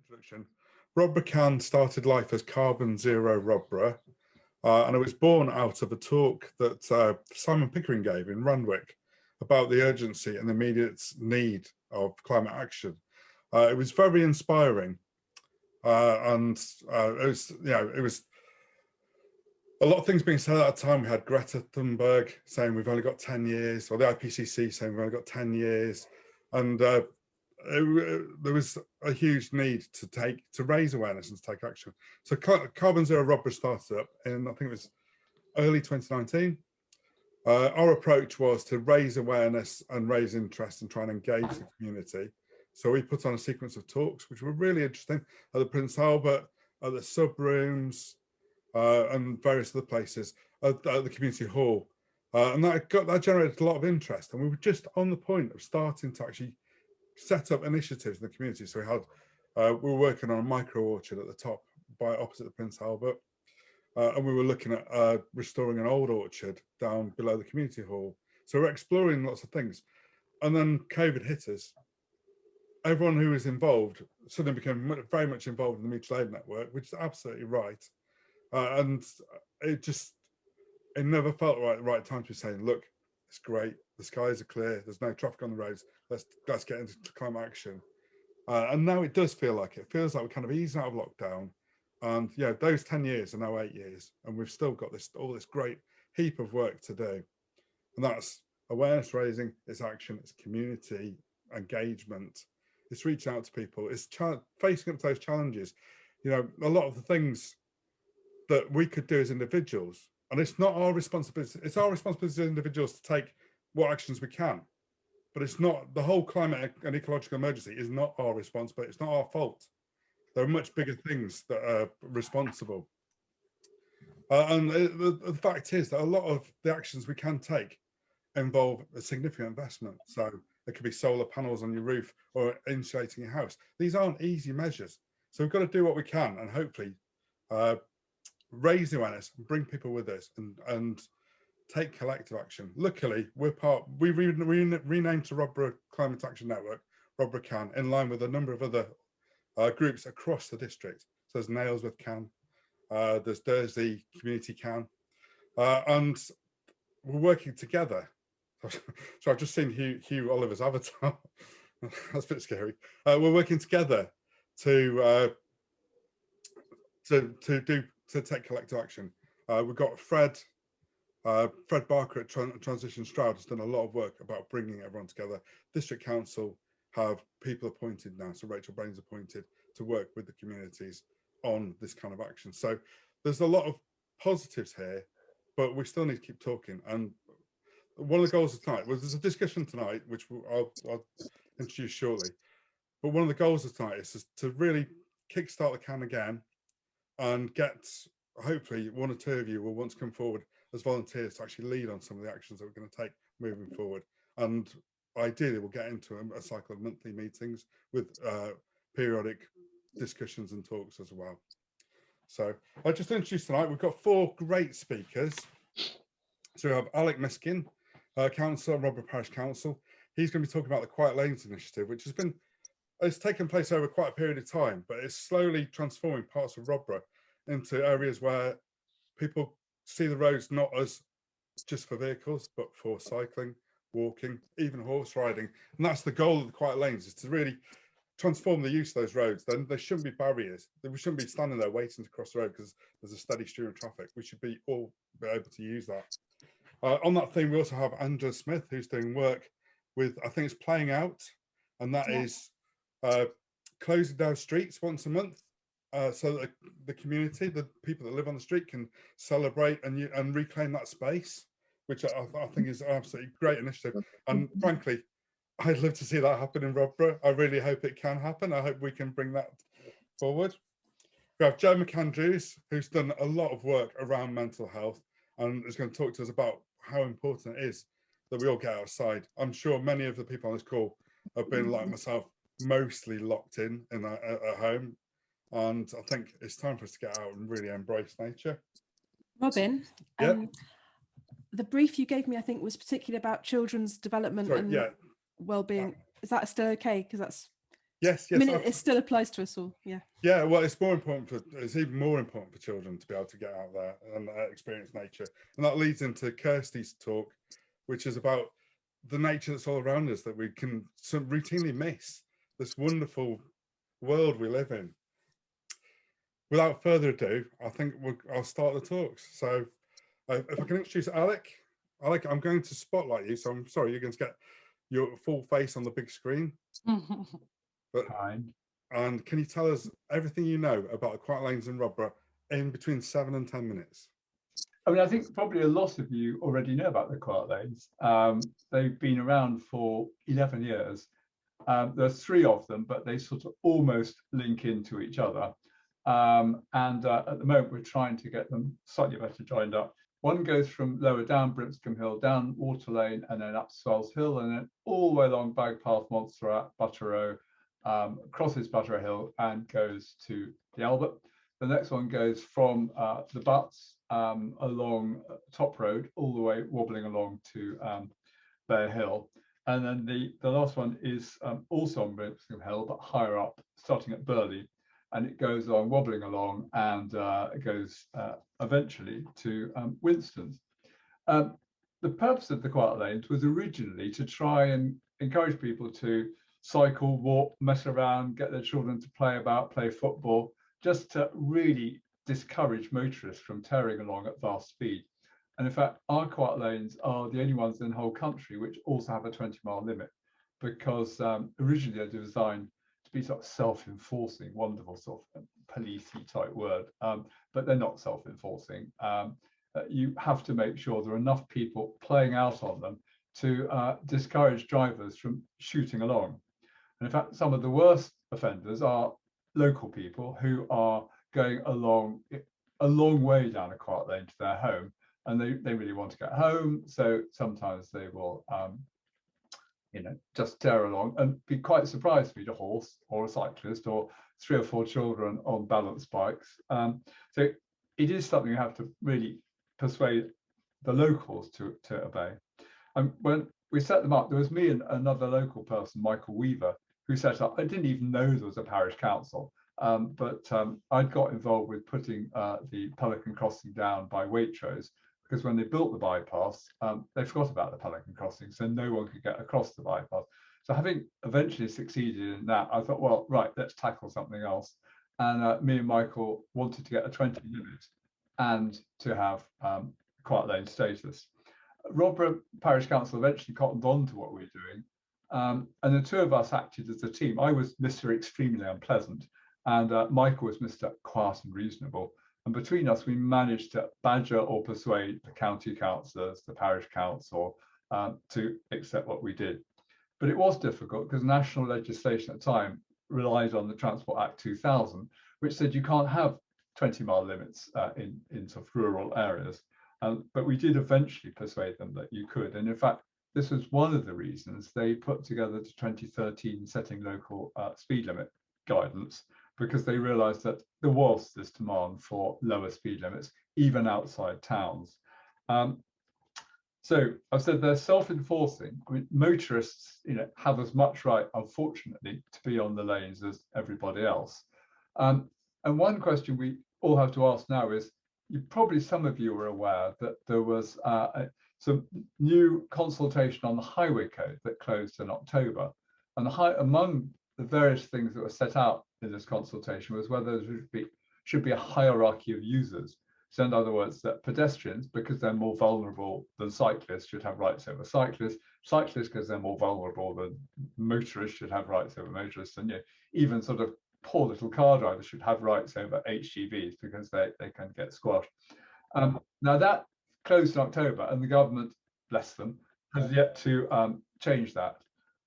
introduction. Rodborough CAN started life as Carbon Zero Rodborough, and it was born out of a talk that Simon Pickering gave in Randwick about the urgency and immediate need of climate action. It was very inspiring, and it was a lot of things being said at that time. We had Greta Thunberg saying we've only got 10 years, or the IPCC saying we've only got 10 years, and there was a huge need to raise awareness and to take action. So Carbon Zero Rodborough started up in, I think it was early 2019. Our approach was to raise awareness and raise interest and try and engage the community. So we put on a sequence of talks, which were really interesting, at the Prince Albert, at the sub rooms, and various other places, at the community hall. And that generated a lot of interest. And we were just on the point of starting to actually set up initiatives in the community. So we were working on a micro orchard at the top, opposite the Prince Albert. And we were looking at restoring an old orchard down below the community hall. So we're exploring lots of things. And then COVID hit us. Everyone who was involved suddenly became very much involved in the mutual aid network, which is absolutely right. And it never felt right at the right time to be saying, look, it's great, the skies are clear, there's no traffic on the roads, let's get into climate action. And now it does feel like it. Feels like we're kind of easing out of lockdown. And yeah, those 10 years are now 8 years, and we've still got all this great heap of work to do. And that's awareness raising, it's action, it's community engagement, it's reaching out to people, it's facing up to those challenges. You know, a lot of the things that we could do as individuals, and it's not our responsibility, it's our responsibility as individuals to take what actions we can, but it's not, the whole climate and ecological emergency is not our responsibility, it's not our fault. There are much bigger things that are responsible. And the fact is that a lot of the actions we can take involve a significant investment. So it could be solar panels on your roof or insulating your house. These aren't easy measures. So we've got to do what we can and hopefully raise the awareness, bring people with us, and take collective action. Luckily, we renamed to Rodborough Climate Action Network, Rodborough CAN, in line with a number of other groups across the district. So there's Nailsworth CAN, there's Dursley Community CAN, and we're working together. So I've just seen Hugh Oliver's avatar. That's a bit scary. We're working together to take collective action. We've got Fred Barker at Transition Stroud has done a lot of work about bringing everyone together. District Council have people appointed now, so Rachel Bain's appointed to work with the communities on this kind of action. So there's a lot of positives here, but we still need to keep talking. And one of the goals of tonight was, there's a discussion tonight, which I'll introduce shortly, but one of the goals of tonight is to really kickstart the CAN again and get, hopefully one or two of you will want to come forward as volunteers to actually lead on some of the actions that we're going to take moving forward. And ideally we'll get into a cycle of monthly meetings with periodic discussions and talks as well. So I just introduced tonight, we've got 4 great speakers. So we have Alick Miskin, Councillor, Rodborough Parish Council. He's going to be talking about the Quiet Lanes Initiative, which it's taken place over quite a period of time, but it's slowly transforming parts of Rodborough into areas where people see the roads not as just for vehicles, but for cycling, walking, even horse riding. And that's the goal of the Quiet Lanes, is to really transform the use of those roads. Then there shouldn't be barriers. We shouldn't be standing there waiting to cross the road because there's a steady stream of traffic. We should be able to use that. On that theme, we also have Angela Smith, who's doing work with, I think it's Playing Out, and that is closing down streets once a month, so that the community, the people that live on the street, can celebrate and reclaim that space, which I think is an absolutely great initiative. And frankly, I'd love to see that happen in Rodborough. I really hope it can happen. I hope we can bring that forward. We have Joe McAndrews, who's done a lot of work around mental health and is going to talk to us about how important it is that we all get outside. I'm sure many of the people on this call have been, like myself, mostly locked in at home. And I think it's time for us to get out and really embrace nature. Robin, yep. The brief you gave me, I think, was particularly about children's development and well-being. Is that still okay? Because that's Yes, I yes. mean, it still applies to us all. Yeah. Yeah, well, it's even more important for children to be able to get out there and experience nature. And that leads into Kirsty's talk, which is about the nature that's all around us that we can routinely miss, this wonderful world we live in. Without further ado, I think I'll start the talks. So if I can introduce Alick. Alick, I'm going to spotlight you, so I'm sorry, you're going to get your full face on the big screen. But Fine. And can you tell us everything you know about the quiet lanes in Rodborough in between 7 and 10 minutes? I mean, I think probably a lot of you already know about the quiet lanes. They've been around for 11 years. There's 3 of them, but they sort of almost link into each other. And at the moment, we're trying to get them slightly better joined up. One goes from lower down Brimscombe Hill, down Water Lane, and then up Swells Hill, and then all the way along Bagpath, Montserrat, Butterrow, crosses Butterrow Hill, and goes to the Albert. The next one goes from the Butts along Top Road, all the way wobbling along to Bear Hill. And then the last one is also on Brimscombe Hill, but higher up, starting at Burley. And it goes along, wobbling along, and it goes eventually to Winston's. The purpose of the quiet lanes was originally to try and encourage people to cycle, walk, mess around, get their children to play football, just to really discourage motorists from tearing along at vast speed. And in fact, our quiet lanes are the only ones in the whole country which also have a 20-mile limit, because originally they're designed to be sort of self-enforcing, wonderful sort of policey type word, but they're not self-enforcing. You have to make sure there are enough people playing out on them to discourage drivers from shooting along. And in fact, some of the worst offenders are local people who are going along a long way down a quiet lane to their home, and they really want to get home. So sometimes they will just tear along and be quite surprised to meet a horse or a cyclist or 3 or 4 children on balance bikes. So it is something you have to really persuade the locals to obey. And when we set them up, there was me and another local person, Michael Weaver, who set up. I didn't even know there was a parish council, but I got involved with putting the Pelican Crossing down by Waitrose, because when they built the bypass, they forgot about the Pelican Crossing, so no one could get across the bypass. So having eventually succeeded in that, I thought, well, right, let's tackle something else. And me and Michael wanted to get a 20 limit and to have quiet lane status. Rodborough Parish Council eventually cottoned on to what we were doing. And the 2 of us acted as a team. I was Mr. Extremely Unpleasant, and Michael was Mr. Quiet and Reasonable. And between us, we managed to badger or persuade the county councillors, the parish council, to accept what we did. But it was difficult because national legislation at the time relied on the Transport Act 2000, which said you can't have 20-mile limits in sort of rural areas. But we did eventually persuade them that you could. And in fact, this was one of the reasons they put together the 2013 setting local speed limit guidance, because they realized that there was this demand for lower speed limits, even outside towns. So I've said they're self-enforcing. I mean, motorists, have as much right, unfortunately, to be on the lanes as everybody else. And one question we all have to ask now is, some of you are aware that there was some new consultation on the highway code that closed in October. And among the various things that were set out in this consultation was whether there should be a hierarchy of users. So in other words, that pedestrians, because they're more vulnerable than cyclists, should have rights over cyclists. Cyclists, because they're more vulnerable than motorists, should have rights over motorists. And even sort of poor little car drivers should have rights over HGVs, because they can get squashed. Now that closed in October, and the government, bless them, has yet to change that.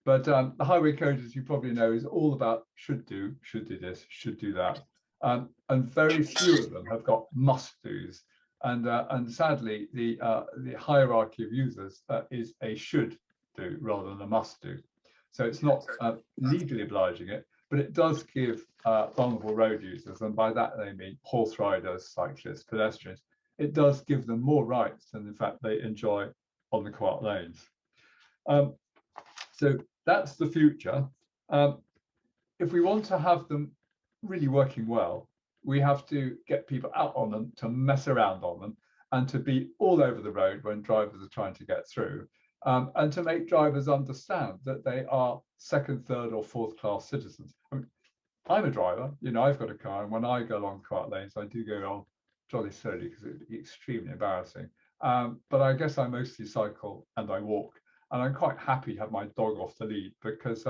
But the highway code, as you probably know, is all about should do this, should do that. And very few of them have got must do's. And sadly, the hierarchy of users is a should do rather than a must do. So it's not legally obliging it, but it does give vulnerable road users, and by that they mean horse riders, cyclists, pedestrians, it does give them more rights than in fact they enjoy on the quiet lanes. So that's the future. if we want to have them really working well, we have to get people out on them, to mess around on them, and to be all over the road when drivers are trying to get through, and to make drivers understand that they are second, third, or fourth class citizens. I mean, I'm a driver, you know, I've got a car, and when I go along quiet lanes, I do go on jolly slowly because it would be extremely embarrassing. But I guess I mostly cycle and I walk, and I'm quite happy to have my dog off the lead because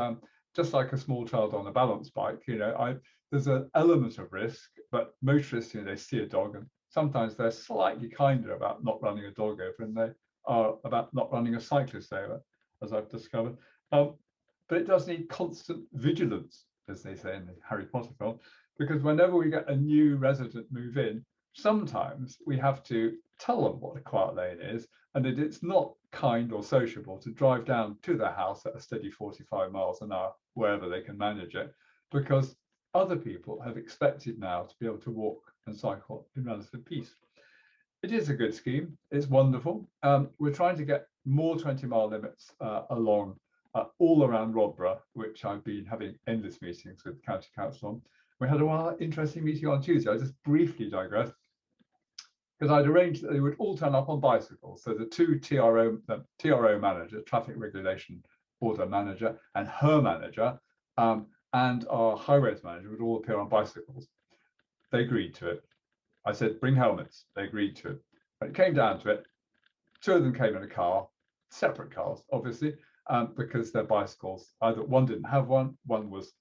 just like a small child on a balance bike, you know, there's an element of risk, but motorists, you know, they see a dog and sometimes they're slightly kinder about not running a dog over than they are about not running a cyclist over, as I've discovered. But it does need constant vigilance, as they say in the Harry Potter film, because whenever we get a new resident move in, sometimes we have to tell them what a quiet lane is and that it's not kind or sociable to drive down to their house at a steady 45 miles an hour, wherever they can manage it, because other people have expected now to be able to walk and cycle in relative peace. It is a good scheme. It's wonderful. We're trying to get more 20-mile limits along all around Rodborough, which I've been having endless meetings with the County Council on. We had a interesting meeting on Tuesday. I just briefly digress, because I'd arranged that they would all turn up on bicycles. So the two the TRO manager, traffic regulation order manager, and her manager, and our highways manager would all appear on bicycles. They agreed to it. I said, bring helmets. They agreed to it. When it came down to it, two of them came in a car, separate cars, obviously, because their bicycles, either one didn't have one was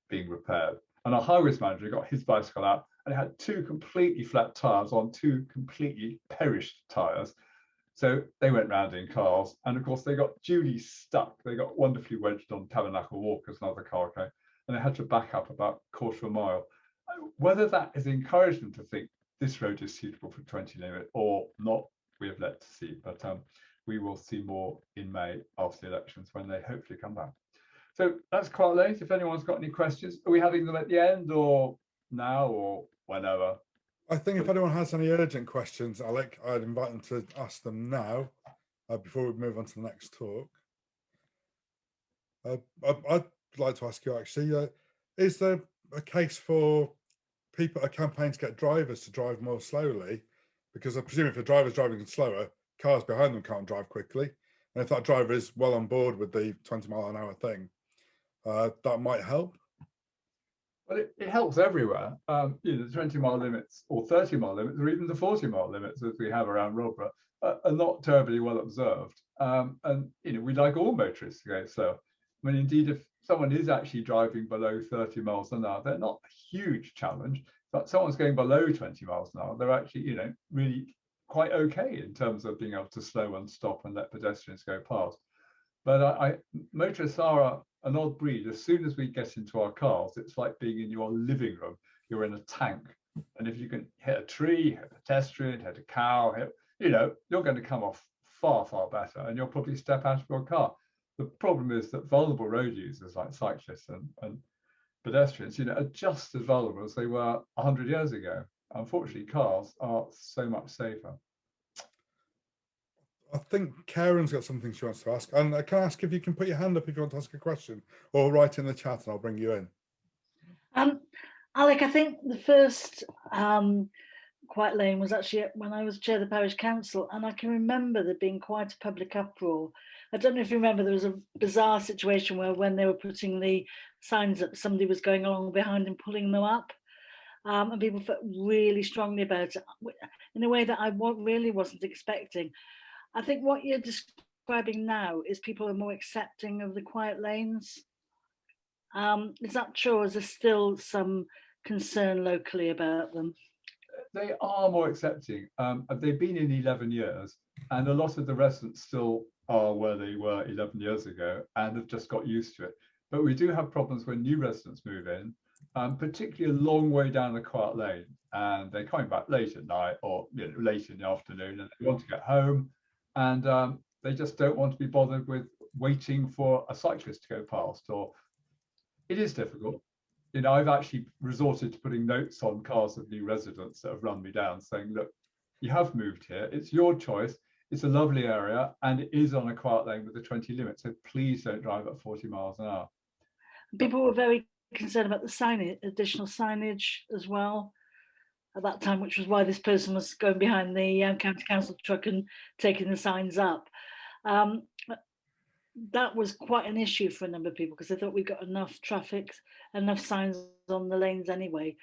being repaired. And our highways manager got his bicycle out and it had two completely flat tires on two completely perished tires. So they went round in cars, and of course they got duly stuck. They got wonderfully wedged on Tabernacle Walk as another car came, and they had to back up about a quarter of a mile. Whether that has encouraged them to think this road is suitable for 20 limit or not, we have yet to see. But we will see more in May after the elections when they hopefully come back. So that's quite late. If anyone's got any questions, are we having them at the end or now or whenever? I think if anyone has any urgent questions, Alick, I'd invite them to ask them now before we move on to the next talk. I'd like to ask you actually, is there a case for a campaign to get drivers to drive more slowly? Because I presume if a driver's driving slower, cars behind them can't drive quickly. And if that driver is well on board with the 20-mile-an-hour thing, that might help. Well, it helps everywhere. You know, the 20-mile limits or 30-mile limits or even the 40-mile limits as we have around Rodborough are not terribly well observed. And, you know, we like all motorists to go slower. I mean, indeed, if someone is actually driving below 30 miles an hour, they're not a huge challenge. But someone's going below 20 miles an hour, they're actually, you know, really quite okay in terms of being able to slow and stop and let pedestrians go past. But motorists are an odd breed. As soon as we get into our cars, it's like being in your living room. You're in a tank. And if you can hit a tree, hit a pedestrian, hit a cow, you know, you're going to come off far, far better. And you'll probably step out of your car. The problem is that vulnerable road users like cyclists and pedestrians, you know, are just as vulnerable as they were 100 years ago. Unfortunately, cars are so much safer. I think Karen's got something she wants to ask. And I can ask if you can put your hand up if you want to ask a question, or write in the chat and I'll bring you in. Alick, I think the first quiet lane was actually when I was chair of the parish council, and I can remember there being quite a public uproar. I don't know if you remember, there was a bizarre situation where when they were putting the signs up, somebody was going along behind and pulling them up. And people felt really strongly about it in a way that I really wasn't expecting. I think what you're describing now is people are more accepting of the quiet lanes. Is that true, or is there still some concern locally about them? They are more accepting. They've been in 11 years, and a lot of the residents still are where they were 11 years ago and have just got used to it. But we do have problems when new residents move in, particularly a long way down the quiet lane, and they're coming back late at night or, you know, late in the afternoon, and they want to get home, and they just don't want to be bothered with waiting for a cyclist to go past. Or it is difficult. You know, I've actually resorted to putting notes on cars of new residents that have run me down saying, look, you have moved here, it's your choice, it's a lovely area, and it is on a quiet lane with a 20 limit, so please don't drive at 40 miles an hour. People were very concerned about the signage, additional signage as well at that time, which was why this person was going behind the county council truck and taking the signs up. That was quite an issue for a number of people because they thought we got enough traffic, enough signs on the lanes anyway.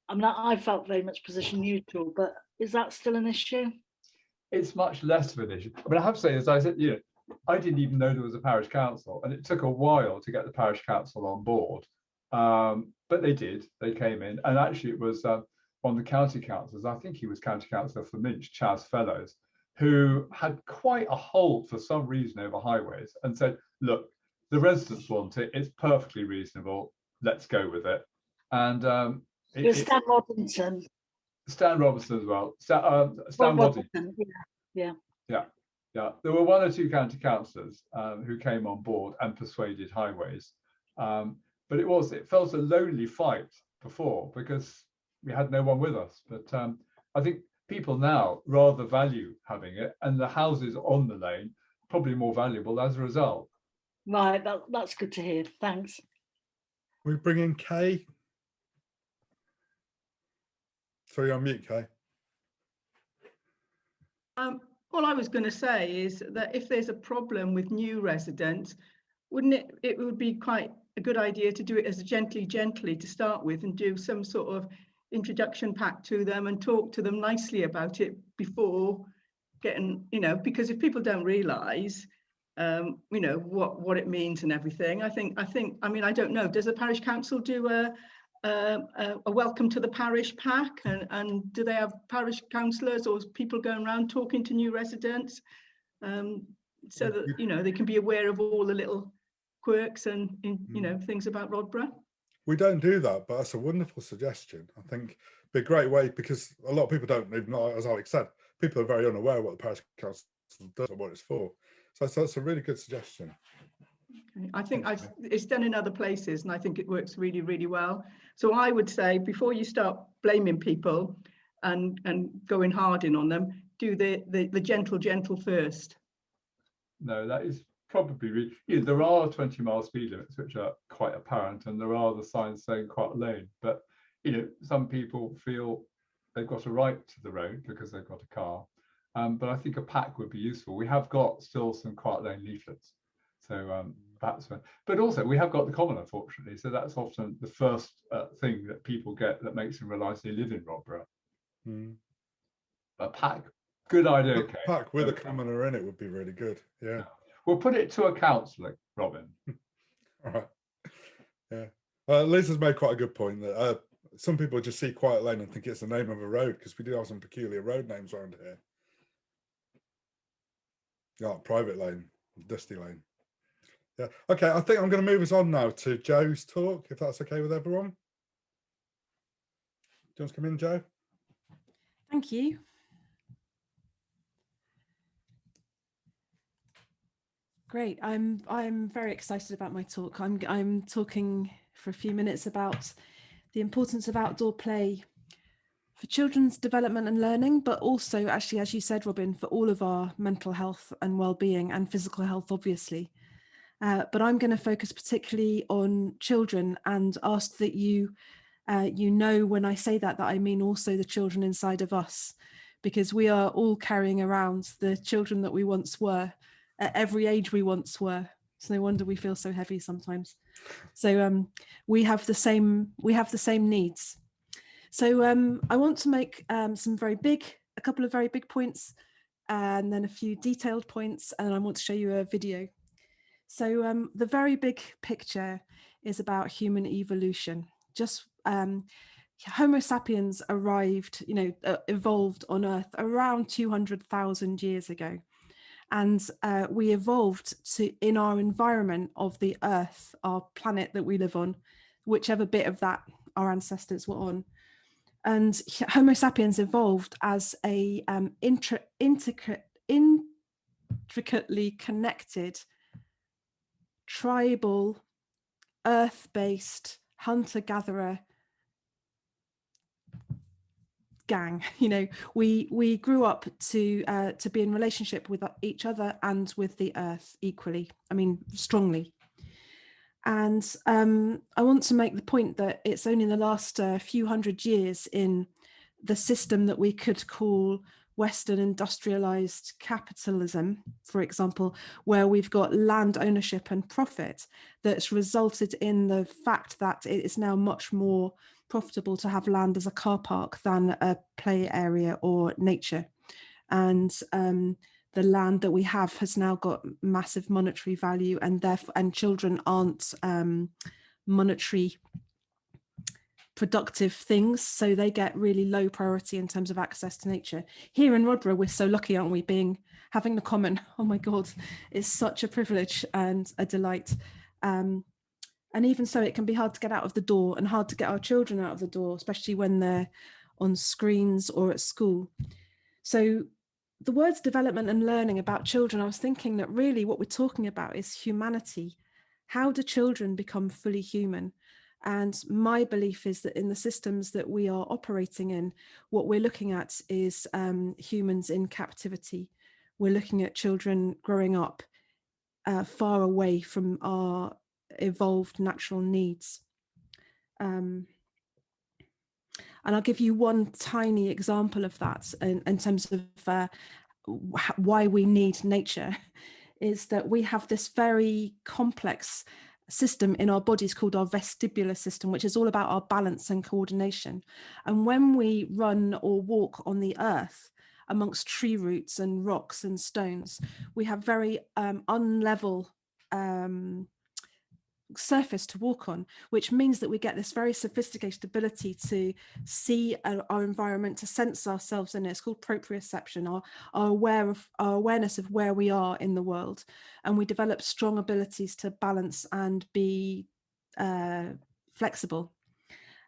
I felt very much position neutral, but is that still an issue? It's much less of an issue. I mean, I have to say, as I said, I didn't even know there was a parish council, and it took a while to get the parish council on board. But they did. They came in, and actually, it was one of the county councillors. I think he was county councillor for Minch, Chas Fellows, who had quite a hold for some reason over highways, and said, "Look, the residents want it. It's perfectly reasonable. Let's go with it." And it was Stan Robinson. Stan Robinson as well. Stan Waddington. Yeah. There were one or two county councillors who came on board and persuaded highways, but it felt a lonely fight before because we had no one with us. But I think people now rather value having it, and the houses on the lane probably more valuable as a result. Right, that's good to hear. Thanks. We bring in Kay. Sorry, on mute, Kay. All I was going to say is that if there's a problem with new residents, it would be quite a good idea to do it as gently to start with, and do some sort of introduction pack to them and talk to them nicely about it before getting, because if people don't realise, what it means and everything, I mean, I don't know, does the parish council do a welcome to the parish pack, and do they have parish councillors or people going around talking to new residents, so that they can be aware of all the little quirks and things about Rodborough? We don't do that, but that's a wonderful suggestion. I think it'd be a great way, because a lot of people don't even know, as Alex said, people are very unaware what the parish council does or what it's for. So that's a really good suggestion. I think it's done in other places, and I think it works really, really well. So I would say, before you start blaming people and going hard in on them, do the gentle first. No, that is probably there are 20-mile speed limits which are quite apparent, and there are the signs saying quiet lane. But some people feel they've got a right to the road because they've got a car. But I think a pack would be useful. We have got still some quiet lane leaflets. So perhaps, but also we have got the common, unfortunately. So that's often the first thing that people get that makes them realise they live in Rodborough. A pack, good idea. A pack with a commoner in it would be really good. Yeah. We'll put it to a councillor, Robin. All right. Yeah. Liz has made quite a good point that some people just see Quiet Lane and think it's the name of a road, because we do have some peculiar road names around here. Yeah, Private Lane, Dusty Lane. Yeah. Okay, I think I'm going to move us on now to Joe's talk, if that's okay with everyone. Do you want to come in, Joe? Thank you. Great. I'm very excited about my talk. I'm talking for a few minutes about the importance of outdoor play for children's development and learning, but also, actually, as you said, Robin, for all of our mental health and well-being and physical health, obviously. But I'm going to focus particularly on children, and ask that you know when I say that I mean also the children inside of us, because we are all carrying around the children that we once were, at every age we once were. It's no wonder we feel so heavy sometimes. So we have the same needs. So I want to make a couple of very big points, and then a few detailed points, and I want to show you a video. So the very big picture is about human evolution. Just Homo sapiens evolved on Earth around 200,000 years ago. And we evolved in our environment of the Earth, our planet that we live on, whichever bit of that our ancestors were on. And Homo sapiens evolved as a intricately connected, tribal, earth-based hunter-gatherer gang. We grew up to be in relationship with each other and with the earth equally, strongly. And I want to make the point that it's only in the last few hundred years in the system that we could call Western industrialized capitalism, for example, where we've got land ownership and profit, that's resulted in the fact that it is now much more profitable to have land as a car park than a play area or nature. And the land that we have has now got massive monetary value, and therefore, and children aren't monetary productive things, so they get really low priority in terms of access to nature. Here in Rodborough, we're so lucky, aren't we, having the common. Oh my God, it's such a privilege and a delight. And even so, it can be hard to get out of the door and hard to get our children out of the door, especially when they're on screens or at school. So the words development and learning about children, I was thinking that really what we're talking about is humanity. How do children become fully human? And my belief is that in the systems that we are operating in, what we're looking at is humans in captivity. We're looking at children growing up far away from our evolved natural needs. And I'll give you one tiny example of that in terms of why we need nature, is that we have this very complex system in our bodies called our vestibular system, which is all about our balance and coordination. And when we run or walk on the earth amongst tree roots and rocks and stones, we have very unlevel surface to walk on, which means that we get this very sophisticated ability to see our environment, to sense ourselves in it. It's called proprioception, our awareness of where we are in the world, and we develop strong abilities to balance and be flexible.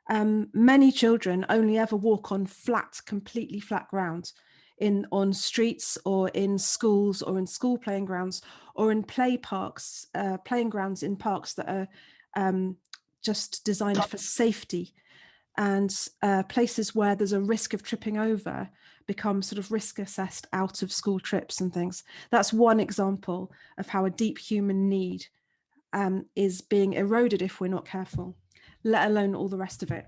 Many children only ever walk on completely flat ground, on streets or in schools or in school playing grounds or in playing grounds in parks that are just designed for safety, and places where there's a risk of tripping over become sort of risk assessed out of school trips and things. That's one example of how a deep human need is being eroded if we're not careful, let alone all the rest of it.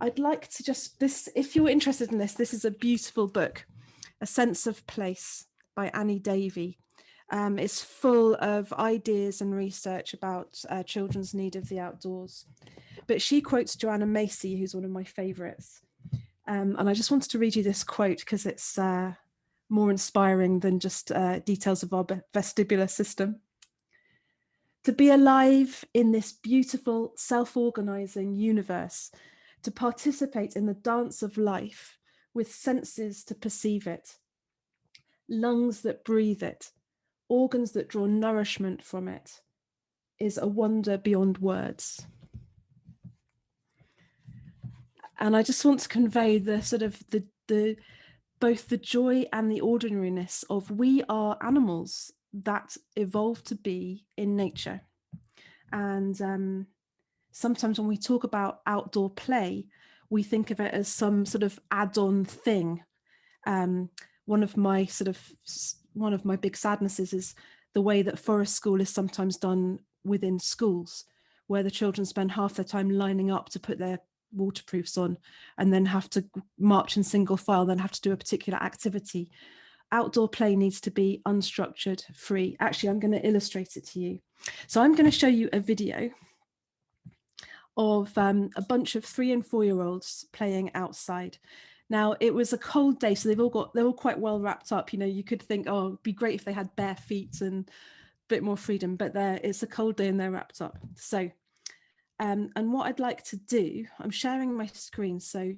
I'd like to if you're interested in this is a beautiful book, A Sense of Place by Annie Davey. It's full of ideas and research about children's need of the outdoors. But she quotes Joanna Macy, who's one of my favourites. And I just wanted to read you this quote because it's more inspiring than just details of our vestibular system. To be alive in this beautiful, self-organising universe, to participate in the dance of life with senses to perceive it, lungs that breathe it, organs that draw nourishment from it, is a wonder beyond words. And I just want to convey the sort of both the joy and the ordinariness of we are animals that evolved to be in nature. And sometimes when we talk about outdoor play, we think of it as some sort of add-on thing. One of my big sadnesses is the way that forest school is sometimes done within schools, where the children spend half their time lining up to put their waterproofs on and then have to march in single file, then have to do a particular activity. Outdoor play needs to be unstructured, free. Actually, I'm going to illustrate it to you. So I'm going to show you a video of a bunch of 3 and 4 year olds playing outside. Now, it was a cold day, so they're all quite well wrapped up. You know, you could think, oh, it'd be great if they had bare feet and a bit more freedom, but it's a cold day and they're wrapped up. So, and what I'd like to do, I'm sharing my screen. So,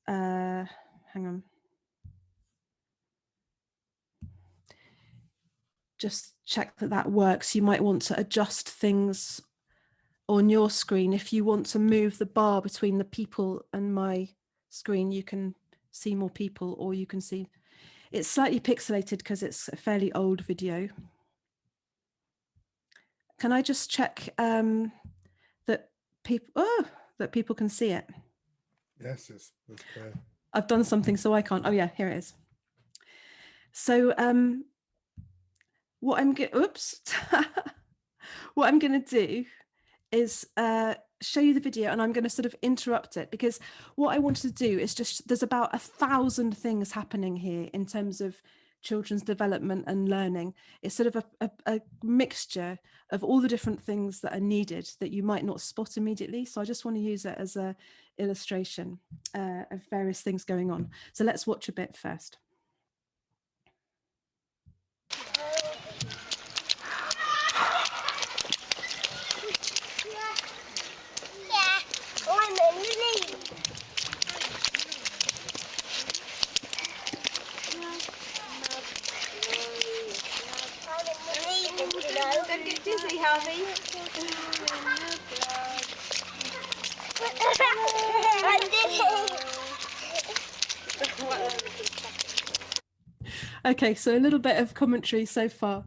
hang on. Just check that works. You might want to adjust things on your screen. If you want to move the bar between the people and my screen, you can see more people, or you can see it's slightly pixelated because it's a fairly old video. Can I just check that people can see it? Yes, it's clear. I've done something so I can't. Oh yeah, here it is. So what I'm oops. what I'm going to do is show you the video, and I'm going to sort of interrupt it, because what I wanted to do is just, there's about 1,000 things happening here in terms of children's development and learning. It's sort of a mixture of all the different things that are needed that you might not spot immediately. So I just want to use it as an illustration of various things going on. So let's watch a bit first. Don't get dizzy, Harvey. Okay, so a little bit of commentary so far.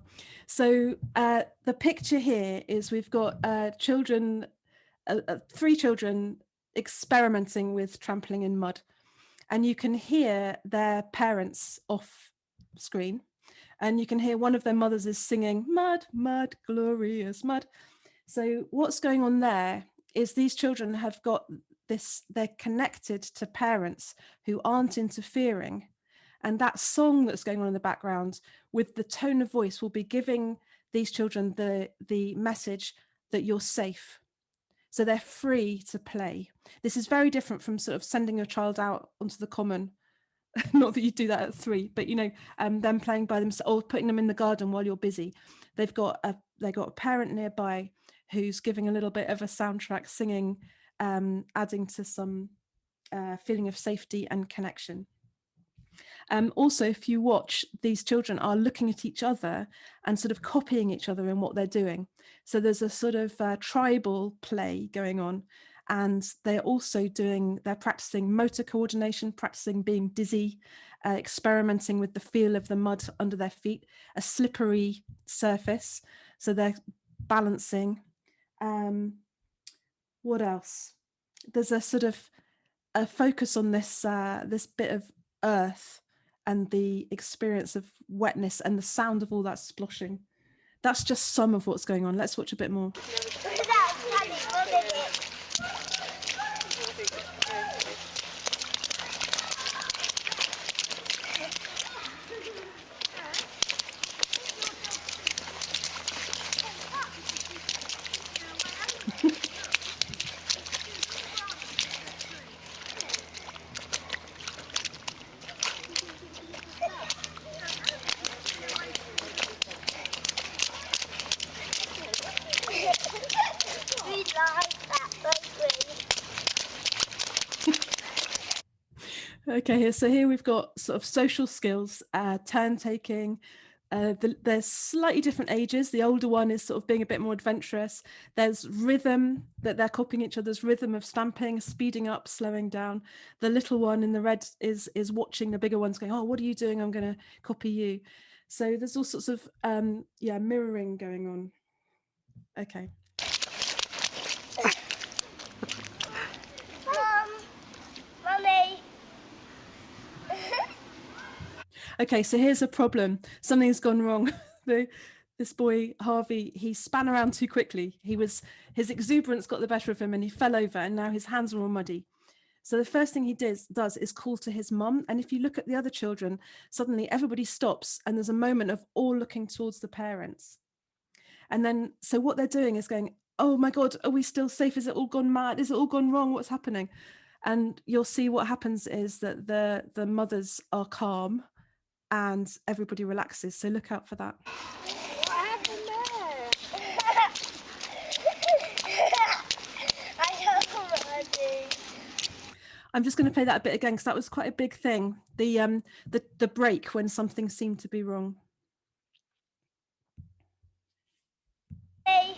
So the picture here is we've got children, 3 children experimenting with trampling in mud, and you can hear their parents off screen, and you can hear one of their mothers is singing "Mud, mud, glorious mud." So what's going on there is these children have got this, they're connected to parents who aren't interfering. And that song that's going on in the background with the tone of voice will be giving these children the message that you're safe. So they're free to play. This is very different from sort of sending your child out onto the common. Not that you do that at 3, but you know, them playing by themselves or putting them in the garden while you're busy. They've got a parent nearby who's giving a little bit of a soundtrack, singing, adding to some feeling of safety and connection. Also, if you watch, these children are looking at each other and sort of copying each other in what they're doing. So there's a sort of tribal play going on, and they're also they're practicing motor coordination, practicing being dizzy, experimenting with the feel of the mud under their feet, a slippery surface. So they're balancing. What else? There's a sort of a focus on this bit of earth and the experience of wetness and the sound of all that sploshing. That's just some of what's going on. Let's watch a bit more. Okay, so here we've got sort of social skills, turn taking. There's slightly different ages. The older one is sort of being a bit more adventurous. There's rhythm, that they're copying each other's rhythm of stamping, speeding up, slowing down. The little one in the red is watching the bigger ones going, "Oh, what are you doing? I'm going to copy you." So there's all sorts of mirroring going on. Okay. Mummy. Okay, so here's a problem. Something's gone wrong. This boy, Harvey, he span around too quickly. His exuberance got the better of him and he fell over, and now his hands are all muddy. So the first thing he does is call to his mum. And if you look at the other children, suddenly everybody stops and there's a moment of all looking towards the parents. And then, so what they're doing is going, "Oh my God, are we still safe? Is it all gone mad? Is it all gone wrong? What's happening?" And you'll see what happens is that the mothers are calm and everybody relaxes. So look out for that. What happened there? I don't know. I'm just going to play that a bit again because that was quite a big thing. The break when something seemed to be wrong. Hey.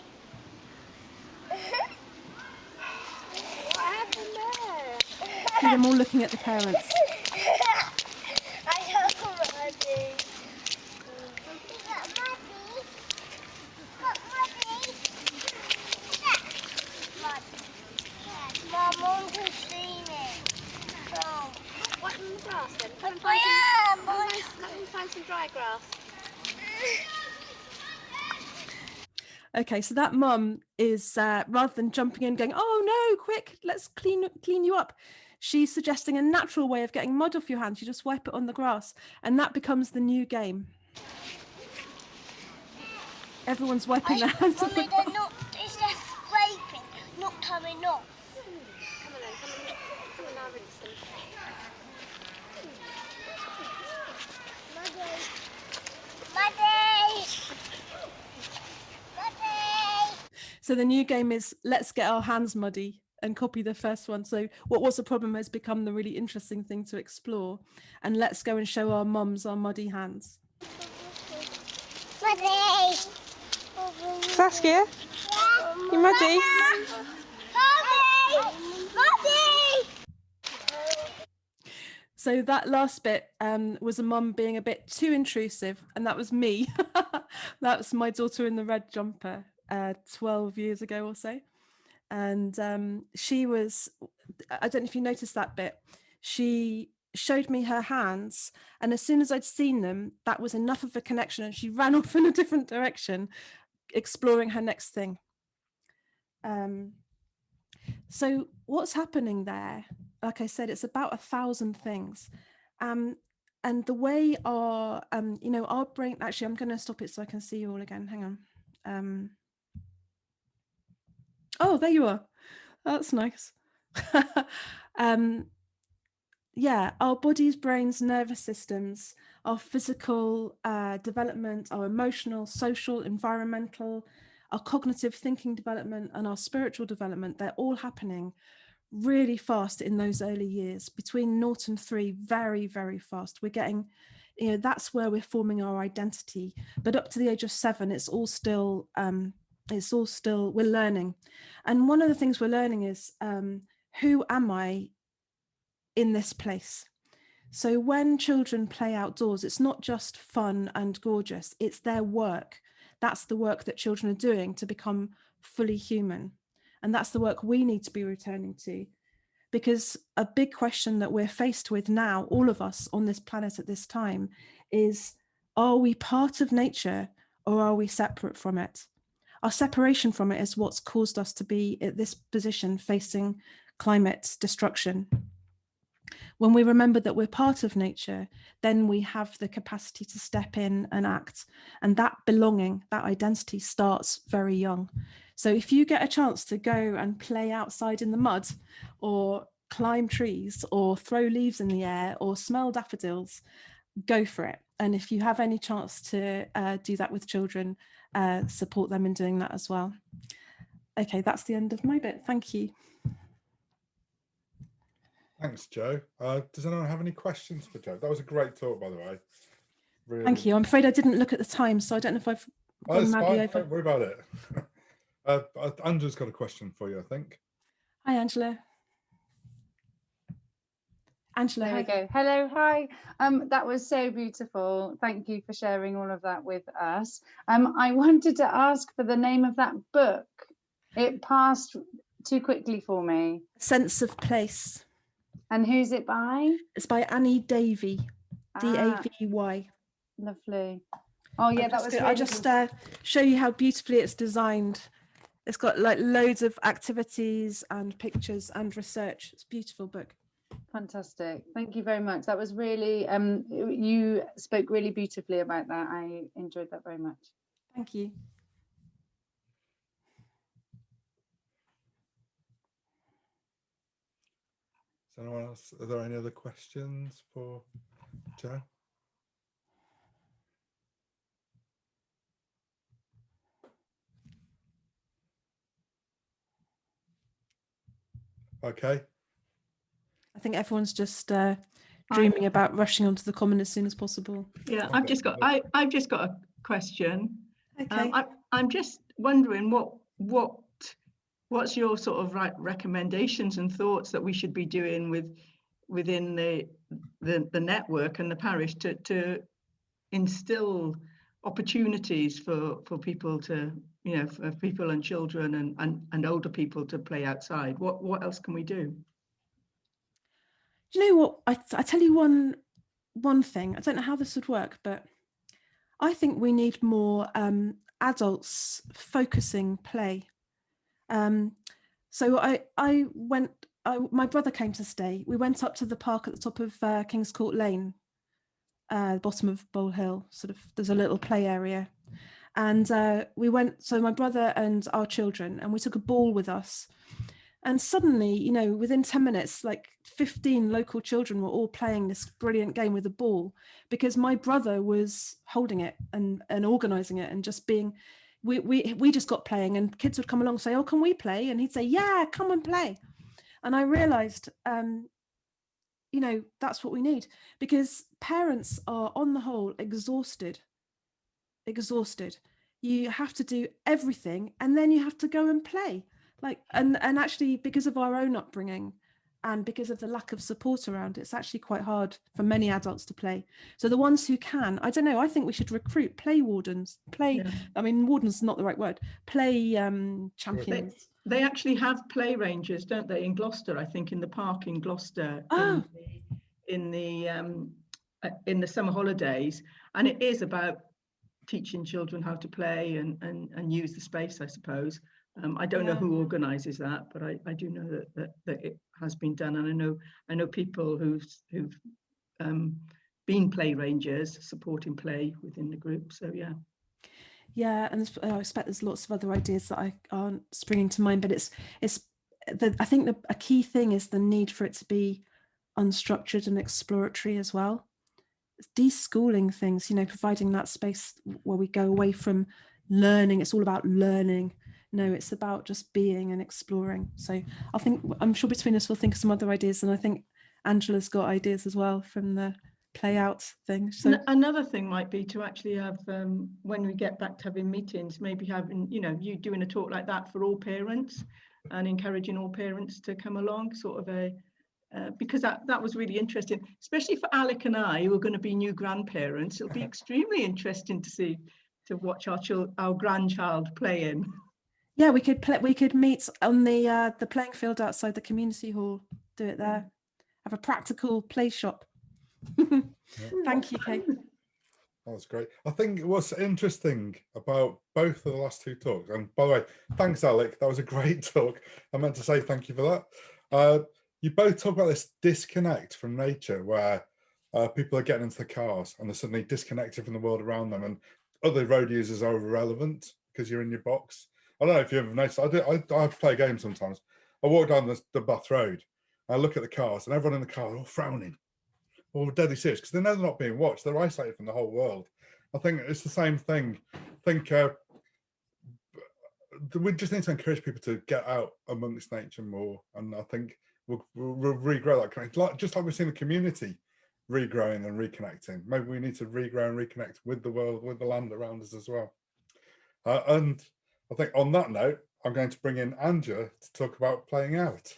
What happened there? See them all looking at the parents. I don't know. Is that muddy? What muddy? Mud. My mum has seen it. So, What in the grass then? Let me yeah, find some dry grass. Okay, so that mum is rather than jumping in going, oh no, quick, let's clean you up, she's suggesting a natural way of getting mud off your hands. You just wipe it on the grass, and that becomes the new game. Everyone's wiping their hands on the Mummy, grass. they're not, it's just scraping, not coming off. Come on then, come on now, rinse them. Muddy. Muddy. Muddy. So the new game is let's get our hands muddy and copy the first one. So what was a problem has become the really interesting thing to explore, and let's go and show our mums our muddy hands. Muddy. Saskia, you muddy? Muddy. Muddy. So that last bit was a mum being a bit too intrusive, and that was me. That's my daughter in the red jumper 12 years ago or so. And she was, I don't know if you noticed that bit, she showed me her hands, and as soon as I'd seen them, that was enough of a connection, and she ran off in a different direction, exploring her next thing. So what's happening there? Like I said, it's about 1,000 things. And the way our, our brain, actually, I'm going to stop it so I can see you all again. Hang on. Oh, there you are. That's nice. Yeah, our bodies, brains, nervous systems, our physical development, our emotional, social, environmental, our cognitive thinking development, and our spiritual development, they're all happening really fast in those early years. Between 0 and 3, very, very fast. We're getting, that's where we're forming our identity. But up to the age of 7, it's all still, we're learning. And one of the things we're learning is, who am I in this place? So when children play outdoors, it's not just fun and gorgeous, it's their work. That's the work that children are doing to become fully human. And that's the work we need to be returning to. Because a big question that we're faced with now, all of us on this planet at this time, is, are we part of nature or are we separate from it? Our separation from it is what's caused us to be at this position facing climate destruction. When we remember that we're part of nature, then we have the capacity to step in and act. And that belonging, that identity starts very young. So if you get a chance to go and play outside in the mud, or climb trees, or throw leaves in the air, or smell daffodils, go for it. And if you have any chance to do that with children, support them in doing that as well. Okay, that's the end of my bit. Thank you. Thanks, Jo. Does anyone have any questions for Jo? That was a great talk, by the way. Really. Thank you. I'm afraid I didn't look at the time, so I don't know if I've gone madly over. Don't worry about it. Angela's got a question for you, I think. Hi, Angela. Angela, there we go. Hello, hi. That was so beautiful. Thank you for sharing all of that with us. I wanted to ask for the name of that book. It passed too quickly for me. Sense of Place. And who's it by? It's by Annie Davey, D-A-V-Y. Lovely. Oh yeah, that was really I'll just show you how beautifully it's designed. It's got like loads of activities and pictures and research. It's a beautiful book. Fantastic. Thank you very much. That was really, you spoke really beautifully about that. I enjoyed that very much. Thank you. Is anyone else? Are there any other questions for Jo? Okay. I think everyone's just dreaming about rushing onto the common as soon as possible. Yeah, I've just got a question. Okay. I'm just wondering what's your sort of recommendations and thoughts that we should be doing within the network and the parish to instill opportunities for people to, for people and children and older people to play outside. What else can we do? Do you know what? I tell you one thing. I don't know how this would work, but I think we need more adults focusing play. So my brother came to stay. We went up to the park at the top of King's Court Lane, the bottom of Bowl Hill. Sort of, there's a little play area, and we went. So my brother and our children, and we took a ball with us. And suddenly, you know, within 10 minutes, like 15 local children were all playing this brilliant game with the ball, because my brother was holding it and organising it and just being. We just got playing, and kids would come along and say, "Oh, can we play?" And he'd say, "Yeah, come and play." And I realised, you know, that's what we need, because parents are on the whole exhausted. You have to do everything, and then you have to go and play. Like, and actually, because of our own upbringing and because of the lack of support around, it's actually quite hard for many adults to play. So the ones who can, I don't know, I think we should recruit play wardens, I mean, wardens is not the right word, play champions. They actually have play ranges, don't they, in Gloucester, I think, in the park in Gloucester, in the summer holidays. And it is about teaching children how to play and use the space, I suppose. I don't know who organises that, but I do know that it has been done, and I know people who've been play rangers supporting play within the group. So yeah, and I expect there's lots of other ideas that I aren't springing to mind, but I think a key thing is the need for it to be unstructured and exploratory as well. Deschooling things, you know, providing that space where we go away from learning. It's all about learning. No, it's about just being and exploring. So I'm sure between us we'll think of some other ideas, and I think Angela's got ideas as well from the play out thing. So another thing might be to actually have, when we get back to having meetings, maybe having, you know, you doing a talk like that for all parents and encouraging all parents to come along, sort of because that was really interesting, especially for Alick and I, who are going to be new grandparents. It'll be extremely interesting to watch our grandchild playing. Yeah, we could meet on the playing field outside the community hall. Do it there. Have a practical play shop. Thank you, Kate. That was great. I think what's interesting about both of the last two talks, and by the way, thanks, Alick. That was a great talk. I meant to say thank you for that. You both talk about this disconnect from nature, where people are getting into the cars and they're suddenly disconnected from the world around them, and other road users are irrelevant because you're in your box. I don't know if you've ever noticed. I play a game sometimes. I walk down the Bath Road, and I look at the cars, and everyone in the car are all frowning, all deadly serious, because they know they're not being watched. They're isolated from the whole world. I think it's the same thing. I think we just need to encourage people to get out amongst nature more, and I think we'll regrow that connection, just like we've seen the community regrowing and reconnecting. Maybe we need to regrow and reconnect with the world, with the land around us as well. And I think on that note, I'm going to bring in Angela to talk about playing out.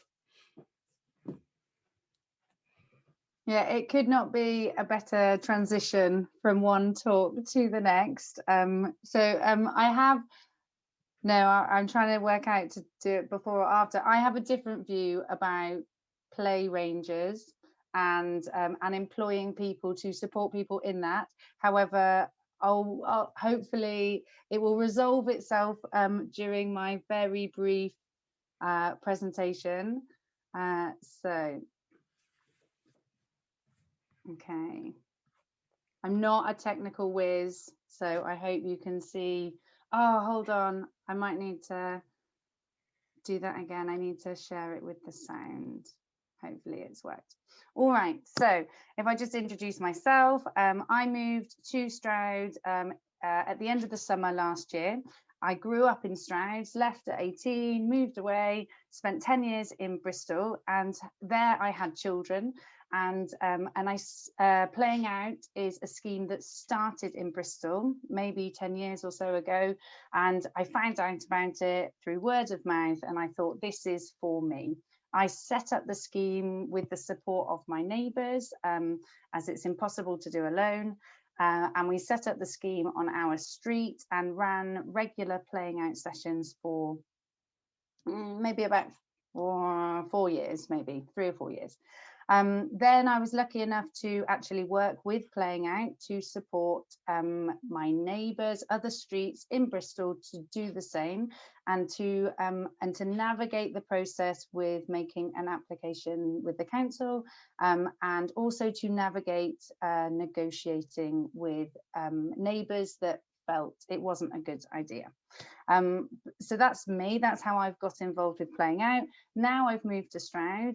Yeah, it could not be a better transition from one talk to the next. I'm trying to work out to do it before or after. I have a different view about play ranges and employing people to support people in that. However, I'll hopefully it will resolve itself during my very brief presentation. Okay, I'm not a technical whiz, so I hope you can see. Oh, hold on, I might need to do that again. I need to share it with the sound. Hopefully it's worked. All right, so if I just introduce myself, I moved to Stroud at the end of the summer last year. I grew up in Stroud, left at 18, moved away, spent 10 years in Bristol, and there I had children. And Playing Out is a scheme that started in Bristol maybe 10 years or so ago, and I found out about it through word of mouth, and I thought, this is for me. I set up the scheme with the support of my neighbours, as it's impossible to do alone, and we set up the scheme on our street and ran regular Playing Out sessions for maybe about 4 years, maybe 3 or 4 years. Then I was lucky enough to actually work with Playing Out to support my neighbours, other streets in Bristol to do the same, and to navigate the process with making an application with the council, and also to navigate negotiating with neighbours that felt it wasn't a good idea. So that's me. That's how I've got involved with Playing Out. Now I've moved to Stroud.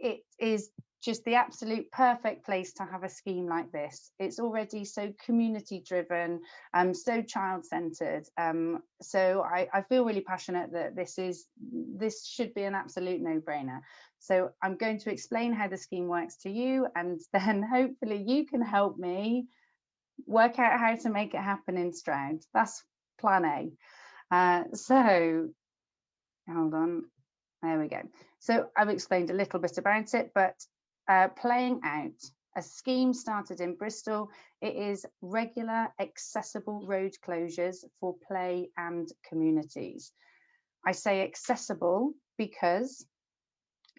It is just the absolute perfect place to have a scheme like this. It's already so community driven, so child centered. So I feel really passionate that this should be an absolute no-brainer. So I'm going to explain how the scheme works to you, and then hopefully you can help me work out how to make it happen in Stroud. That's plan A. So hold on. There we go. So I've explained a little bit about it, but Playing Out, a scheme started in Bristol. It is regular, accessible road closures for play and communities. I say accessible because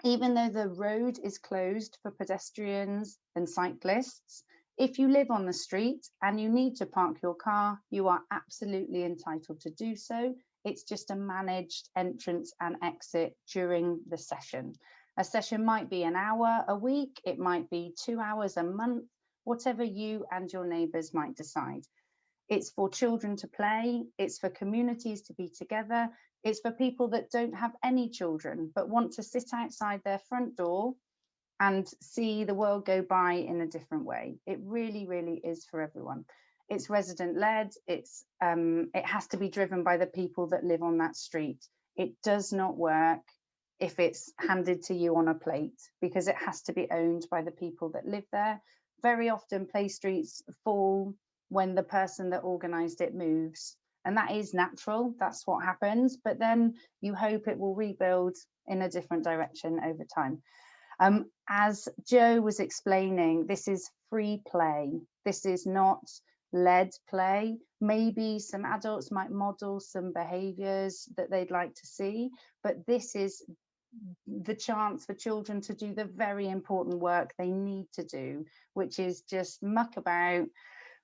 even though the road is closed for pedestrians and cyclists, if you live on the street and you need to park your car, you are absolutely entitled to do so. It's just a managed entrance and exit during the session. A session might be an hour a week, it might be 2 hours a month, whatever you and your neighbours might decide. It's for children to play, it's for communities to be together, it's for people that don't have any children but want to sit outside their front door and see the world go by in a different way. It really, really is for everyone. It's resident led. It has to be driven by the people that live on that street. It does not work if it's handed to you on a plate, because it has to be owned by the people that live there. Very often play streets fall when the person that organised it moves, and that is natural. That's what happens, but then you hope it will rebuild in a different direction over time. As Joe was explaining, this is free play. This is not led play. Maybe some adults might model some behaviours that they'd like to see, but this is the chance for children to do the very important work they need to do, which is just muck about,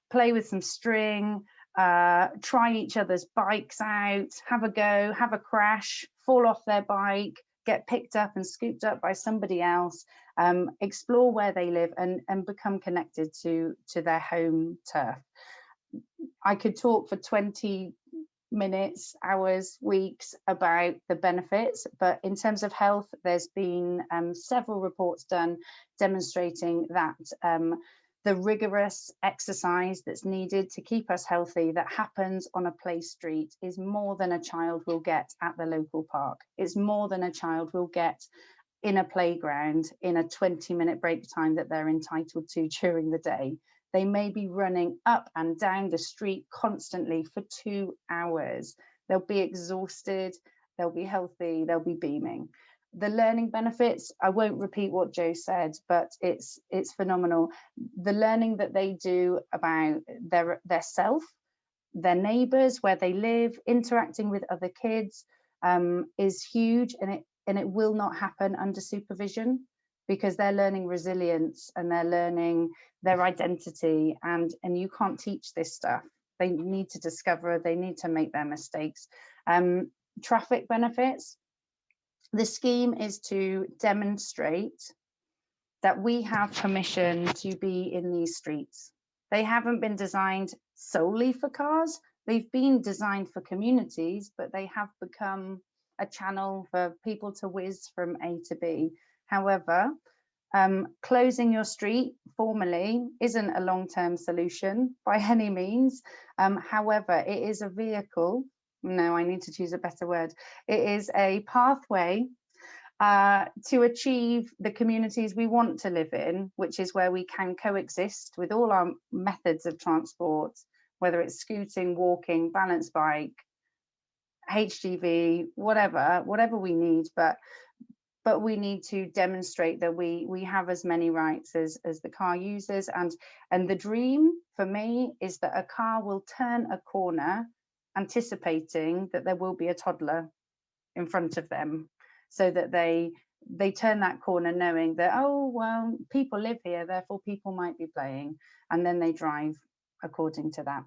play with some string, try each other's bikes out, have a go, have a crash, fall off their bike, get picked up and scooped up by somebody else, explore where they live and become connected to their home turf. I could talk for 20 minutes, hours, weeks about the benefits, but in terms of health, there's been several reports done demonstrating that the rigorous exercise that's needed to keep us healthy that happens on a play street is more than a child will get at the local park. It's more than a child will get in a playground in a 20-minute break time that they're entitled to during the day. They may be running up and down the street constantly for 2 hours. They'll be exhausted, they'll be healthy, they'll be beaming. The learning benefits, I won't repeat what Joe said, but it's phenomenal. The learning that they do about their self, their neighbours, where they live, interacting with other kids is huge, and it will not happen under supervision, because they're learning resilience and they're learning their identity, and you can't teach this stuff. They need to discover, they need to make their mistakes. Traffic benefits. The scheme is to demonstrate that we have permission to be in these streets. They haven't been designed solely for cars. They've been designed for communities, but they have become a channel for people to whiz from A to B. However, closing your street formally isn't a long-term solution by any means. However, it is a vehicle. No, I need to choose a better word. It is a pathway to achieve the communities we want to live in, which is where we can coexist with all our methods of transport, whether it's scooting, walking, balance bike, HGV, whatever we need, but we need to demonstrate that we have as many rights as the car users. And the dream for me is that a car will turn a corner anticipating that there will be a toddler in front of them, so that they they turn that corner knowing that, oh, well, people live here, therefore people might be playing, and then they drive according to that.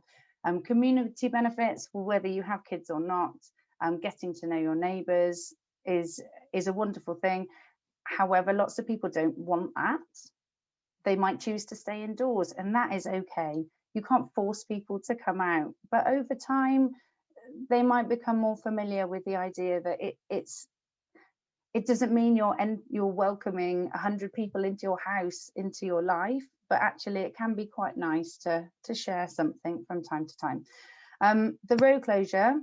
Community benefits, whether you have kids or not, getting to know your neighbours is a wonderful thing. However, lots of people don't want that. They might choose to stay indoors, and that is okay. You can't force people to come out, but over time, they might become more familiar with the idea that it doesn't mean you're welcoming 100 people into your house, into your life, but actually it can be quite nice to share something from time to time. The road closure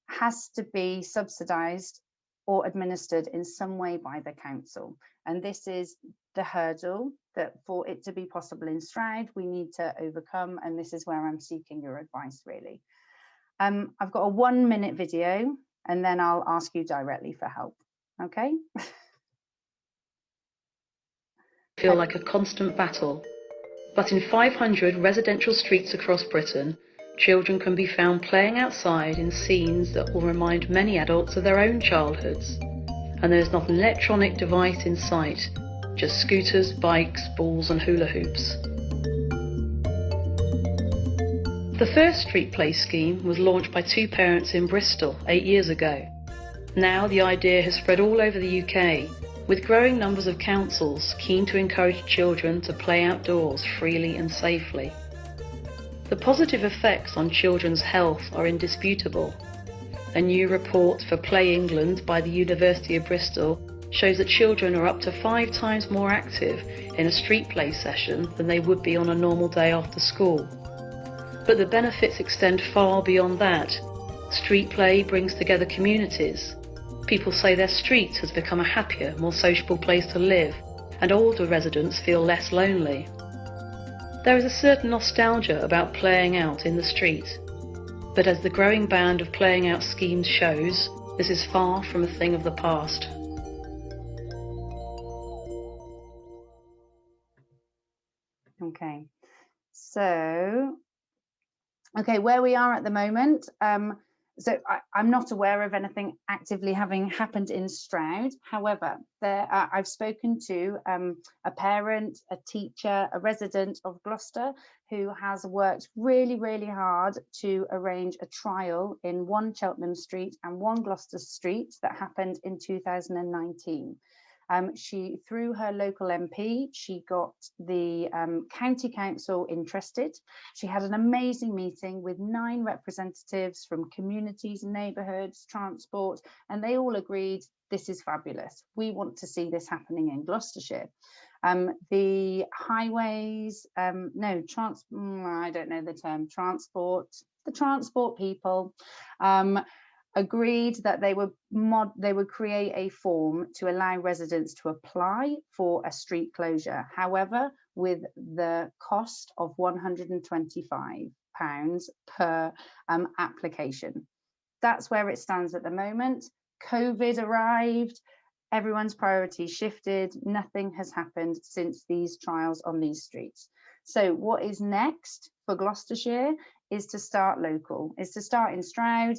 has to be subsidised or administered in some way by the council. And this is the hurdle that for it to be possible in Stroud, we need to overcome. And this is where I'm seeking your advice, really. I've got a 1-minute video, and then I'll ask you directly for help. Okay? Feel like a constant battle. But in 500 residential streets across Britain, children can be found playing outside in scenes that will remind many adults of their own childhoods. And there's not an electronic device in sight, just scooters, bikes, balls and hula hoops. The first street play scheme was launched by 2 parents in Bristol 8 years ago. Now the idea has spread all over the UK, with growing numbers of councils keen to encourage children to play outdoors freely and safely. The positive effects on children's health are indisputable. A new report for Play England by the University of Bristol shows that children are up to 5 times more active in a street play session than they would be on a normal day after school. But the benefits extend far beyond that. Street play brings together communities. People say their street has become a happier, more sociable place to live, and older residents feel less lonely. There is a certain nostalgia about playing out in the street, but as the growing band of playing out schemes shows, this is far from a thing of the past. Okay, so, where we are at the moment, I'm not aware of anything actively having happened in Stroud. However, I've spoken to a parent, a teacher, a resident of Gloucester who has worked really, really hard to arrange a trial in 1 Cheltenham Street and 1 Gloucester Street that happened in 2019. She, through her local MP, she got the county council interested. She had an amazing meeting with 9 representatives from communities, neighbourhoods, transport, and they all agreed this is fabulous. We want to see this happening in Gloucestershire. The highways, I don't know the term, the transport people, agreed that they would create a form to allow residents to apply for a street closure. However, with the cost of £125 per application. That's where it stands at the moment. COVID arrived, everyone's priorities shifted, nothing has happened since these trials on these streets. So what is next for Gloucestershire is to start local, is to start in Stroud.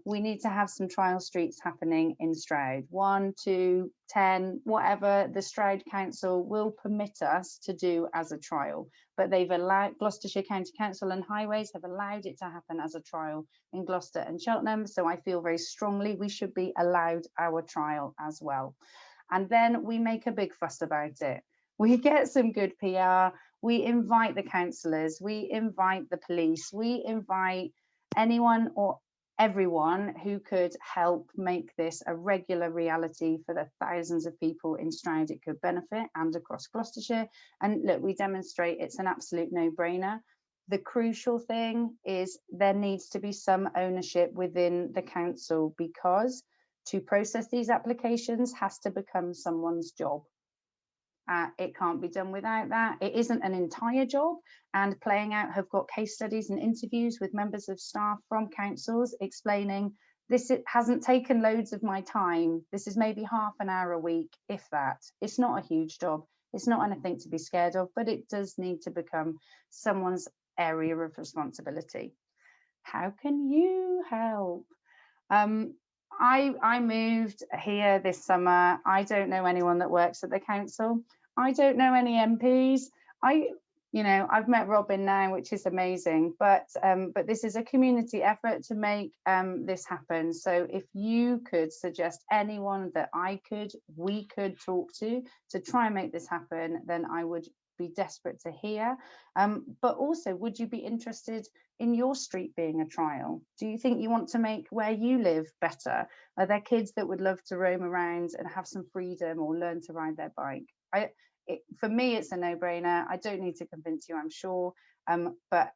We need to have some trial streets happening in Stroud, 1, 2, 10, whatever the Stroud Council will permit us to do as a trial. But they've allowed, Gloucestershire County Council and Highways have allowed it to happen as a trial in Gloucester and Cheltenham. So I feel very strongly we should be allowed our trial as well. And then we make a big fuss about it. We get some good PR. We invite the councillors, we invite the police, we invite anyone or everyone who could help make this a regular reality for the thousands of people in Stroud it could benefit and across Gloucestershire. And look, we demonstrate it's an absolute no-brainer. The crucial thing is there needs to be some ownership within the council, because to process these applications has to become someone's job. It can't be done without that. It isn't an entire job, and Playing Out have got case studies and interviews with members of staff from councils explaining this. It hasn't taken loads of my time. This is maybe half an hour a week, if that. It's not a huge job. It's not anything to be scared of, but it does need to become someone's area of responsibility. How can you help? I moved here this summer. I don't know anyone that works at the council. I don't know any MPs. I've met Robin now, which is amazing, but this is a community effort to make this happen. So if you could suggest anyone that we could talk to try and make this happen, then I would be desperate to hear. But also, would you be interested in your street being a trial? Do you think you want to make where you live better? Are there kids that would love to roam around and have some freedom or learn to ride their bike? For me, it's a no-brainer. I don't need to convince you, I'm sure, but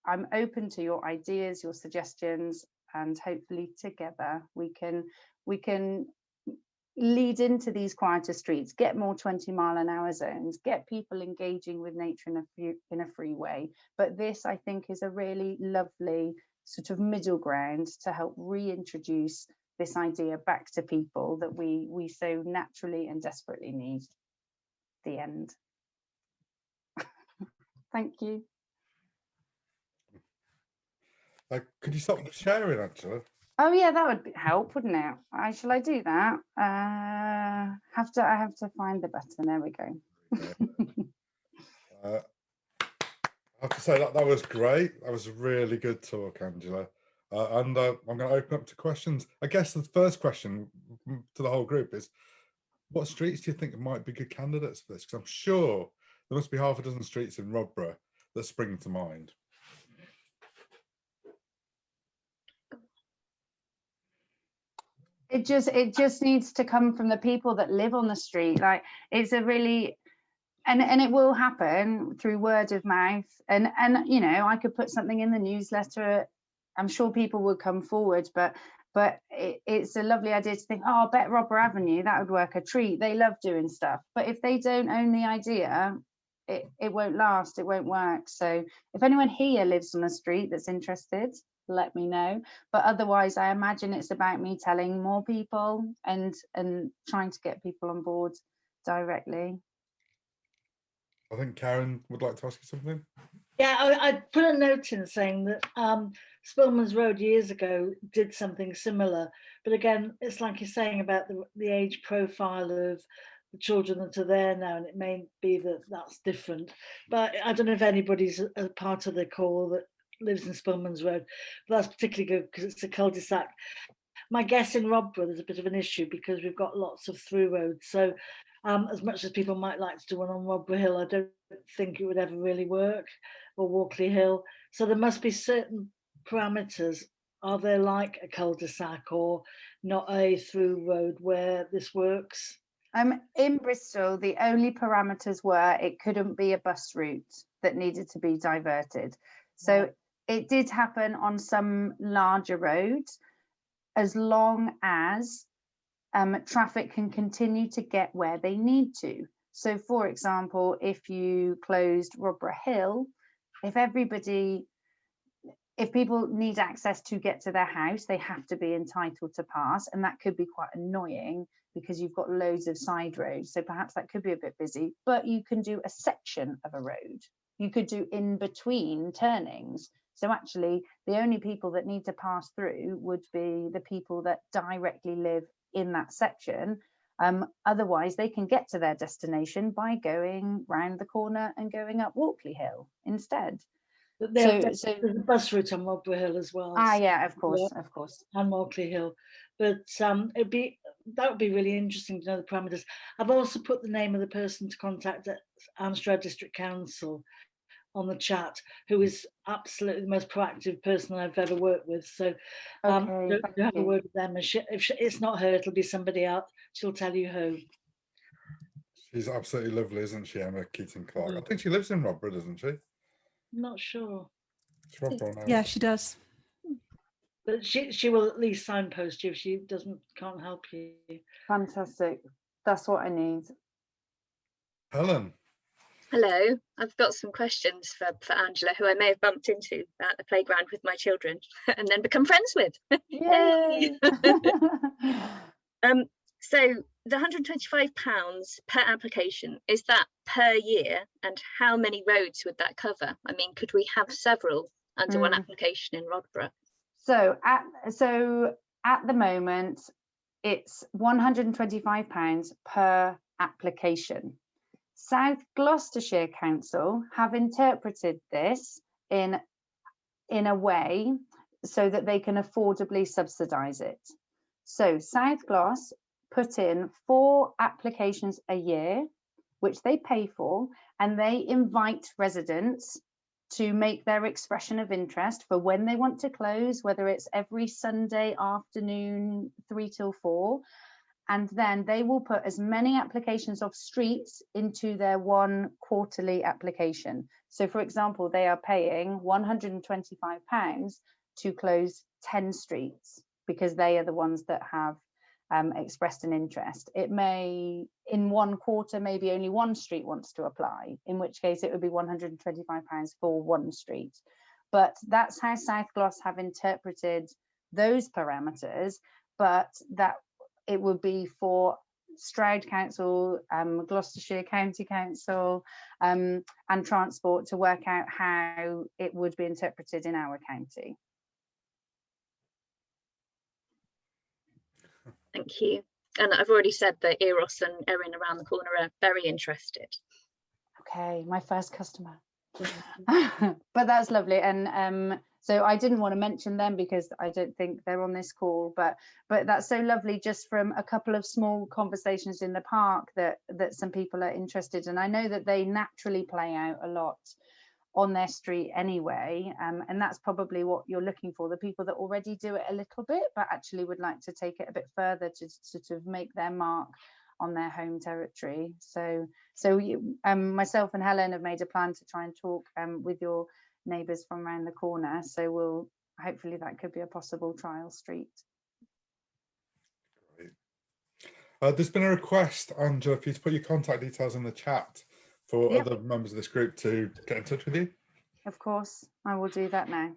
I'm open to your ideas, your suggestions, and hopefully together we can lead into these quieter streets, get more 20-mile-an-hour zones, get people engaging with nature in a free way. But this, I think, is a really lovely sort of middle ground to help reintroduce this idea back to people that we so naturally and desperately need. The end. Thank you. Could you stop sharing, Angela? Oh yeah, that would help, wouldn't it? Shall I do that? I have to find the button. There we go. I have to say that was great. That was a really good talk, Angela. And I'm going to open up to questions. I guess the first question to the whole group is, what streets do you think might be good candidates for this? Because I'm sure there must be half a dozen streets in Rodborough that spring to mind. It just needs to come from the people that live on the street. Like, it's a really, and it will happen through word of mouth. And I could put something in the newsletter. I'm sure people would come forward, but it's a lovely idea to think, oh, I bet Rodborough Avenue, that would work a treat. They love doing stuff. But if they don't own the idea, it won't last, it won't work. So if anyone here lives on a street that's interested, let me know. But otherwise, I imagine it's about me telling more people and trying to get people on board directly. I think Karen would like to ask you something. Yeah, I put a note in saying that Spillman's Road years ago did something similar, but again, it's like you're saying about the age profile of the children that are there now, and it may be that that's different. But I don't know if anybody's a part of the call that lives in Spillman's Road, but that's particularly good because it's a cul-de-sac. My guess in Rodborough, there's a bit of an issue because we've got lots of through roads. So as much as people might like to do one on Rodborough Hill, I don't think it would ever really work, or Walkley Hill. So there must be certain parameters. Are there like a cul-de-sac or not a through road where this works? In Bristol, the only parameters were it couldn't be a bus route that needed to be diverted. So it did happen on some larger roads, as long as traffic can continue to get where they need to. So, for example, if you closed Rodborough Hill, if people need access to get to their house, they have to be entitled to pass, and that could be quite annoying because you've got loads of side roads. So perhaps that could be a bit busy, but you can do a section of a road. You could do in between turnings. So actually, the only people that need to pass through would be the people that directly live in that section. Otherwise, they can get to their destination by going round the corner and going up Walkley Hill instead. There's a bus route on Rodborough Hill as well. Yeah, of course, of course. And Walkley Hill. But that would be really interesting to know the parameters. I've also put the name of the person to contact at Amstrad District Council on the chat, who is absolutely the most proactive person I've ever worked with. So don't have a word with them. If it's not her, it'll be somebody else. She'll tell you who. She's absolutely lovely, isn't she, Emma Keaton-Clark? I think she lives in Rodborough, doesn't she? Not sure. It's Rodborough now. Yeah, she does. But she will at least signpost you if she can't help you. Fantastic. That's what I need. Helen. Hello, I've got some questions for Angela, who I may have bumped into at the playground with my children and then become friends with. Yay! So the £125 per application, is that per year? And how many roads would that cover? I mean, could we have several under one application in Rodborough? So at the moment, it's £125 per application. South Gloucestershire Council have interpreted this in a way so that they can affordably subsidise it. So South Gloss put in 4 applications a year, which they pay for, and they invite residents to make their expression of interest for when they want to close, whether it's every Sunday afternoon 3 till 4, and then they will put as many applications of streets into their one quarterly application. So for example, they are paying £125 to close 10 streets because they are the ones that have expressed an interest. It may, in one quarter, maybe only one street wants to apply, in which case it would be £125 for one street. But that's how South Gloss have interpreted those parameters, but that it would be for Stroud Council, Gloucestershire County Council, and Transport to work out how it would be interpreted in our county. Thank you. And I've already said that Eros and Erin around the corner are very interested. Okay, my first customer. But that's lovely. And so I didn't want to mention them because I don't think they're on this call, but that's so lovely just from a couple of small conversations in the park that some people are interested. And I know that they naturally play out a lot on their street anyway, and that's probably what you're looking for, the people that already do it a little bit but actually would like to take it a bit further to sort of make their mark on their home territory. So myself and Helen have made a plan to try and talk with your neighbours from around the corner, so we'll hopefully that could be a possible trial street. Great. There's been a request, Angela, for you to put your contact details in the chat for other members of this group to get in touch with you. Of course, I will do that now.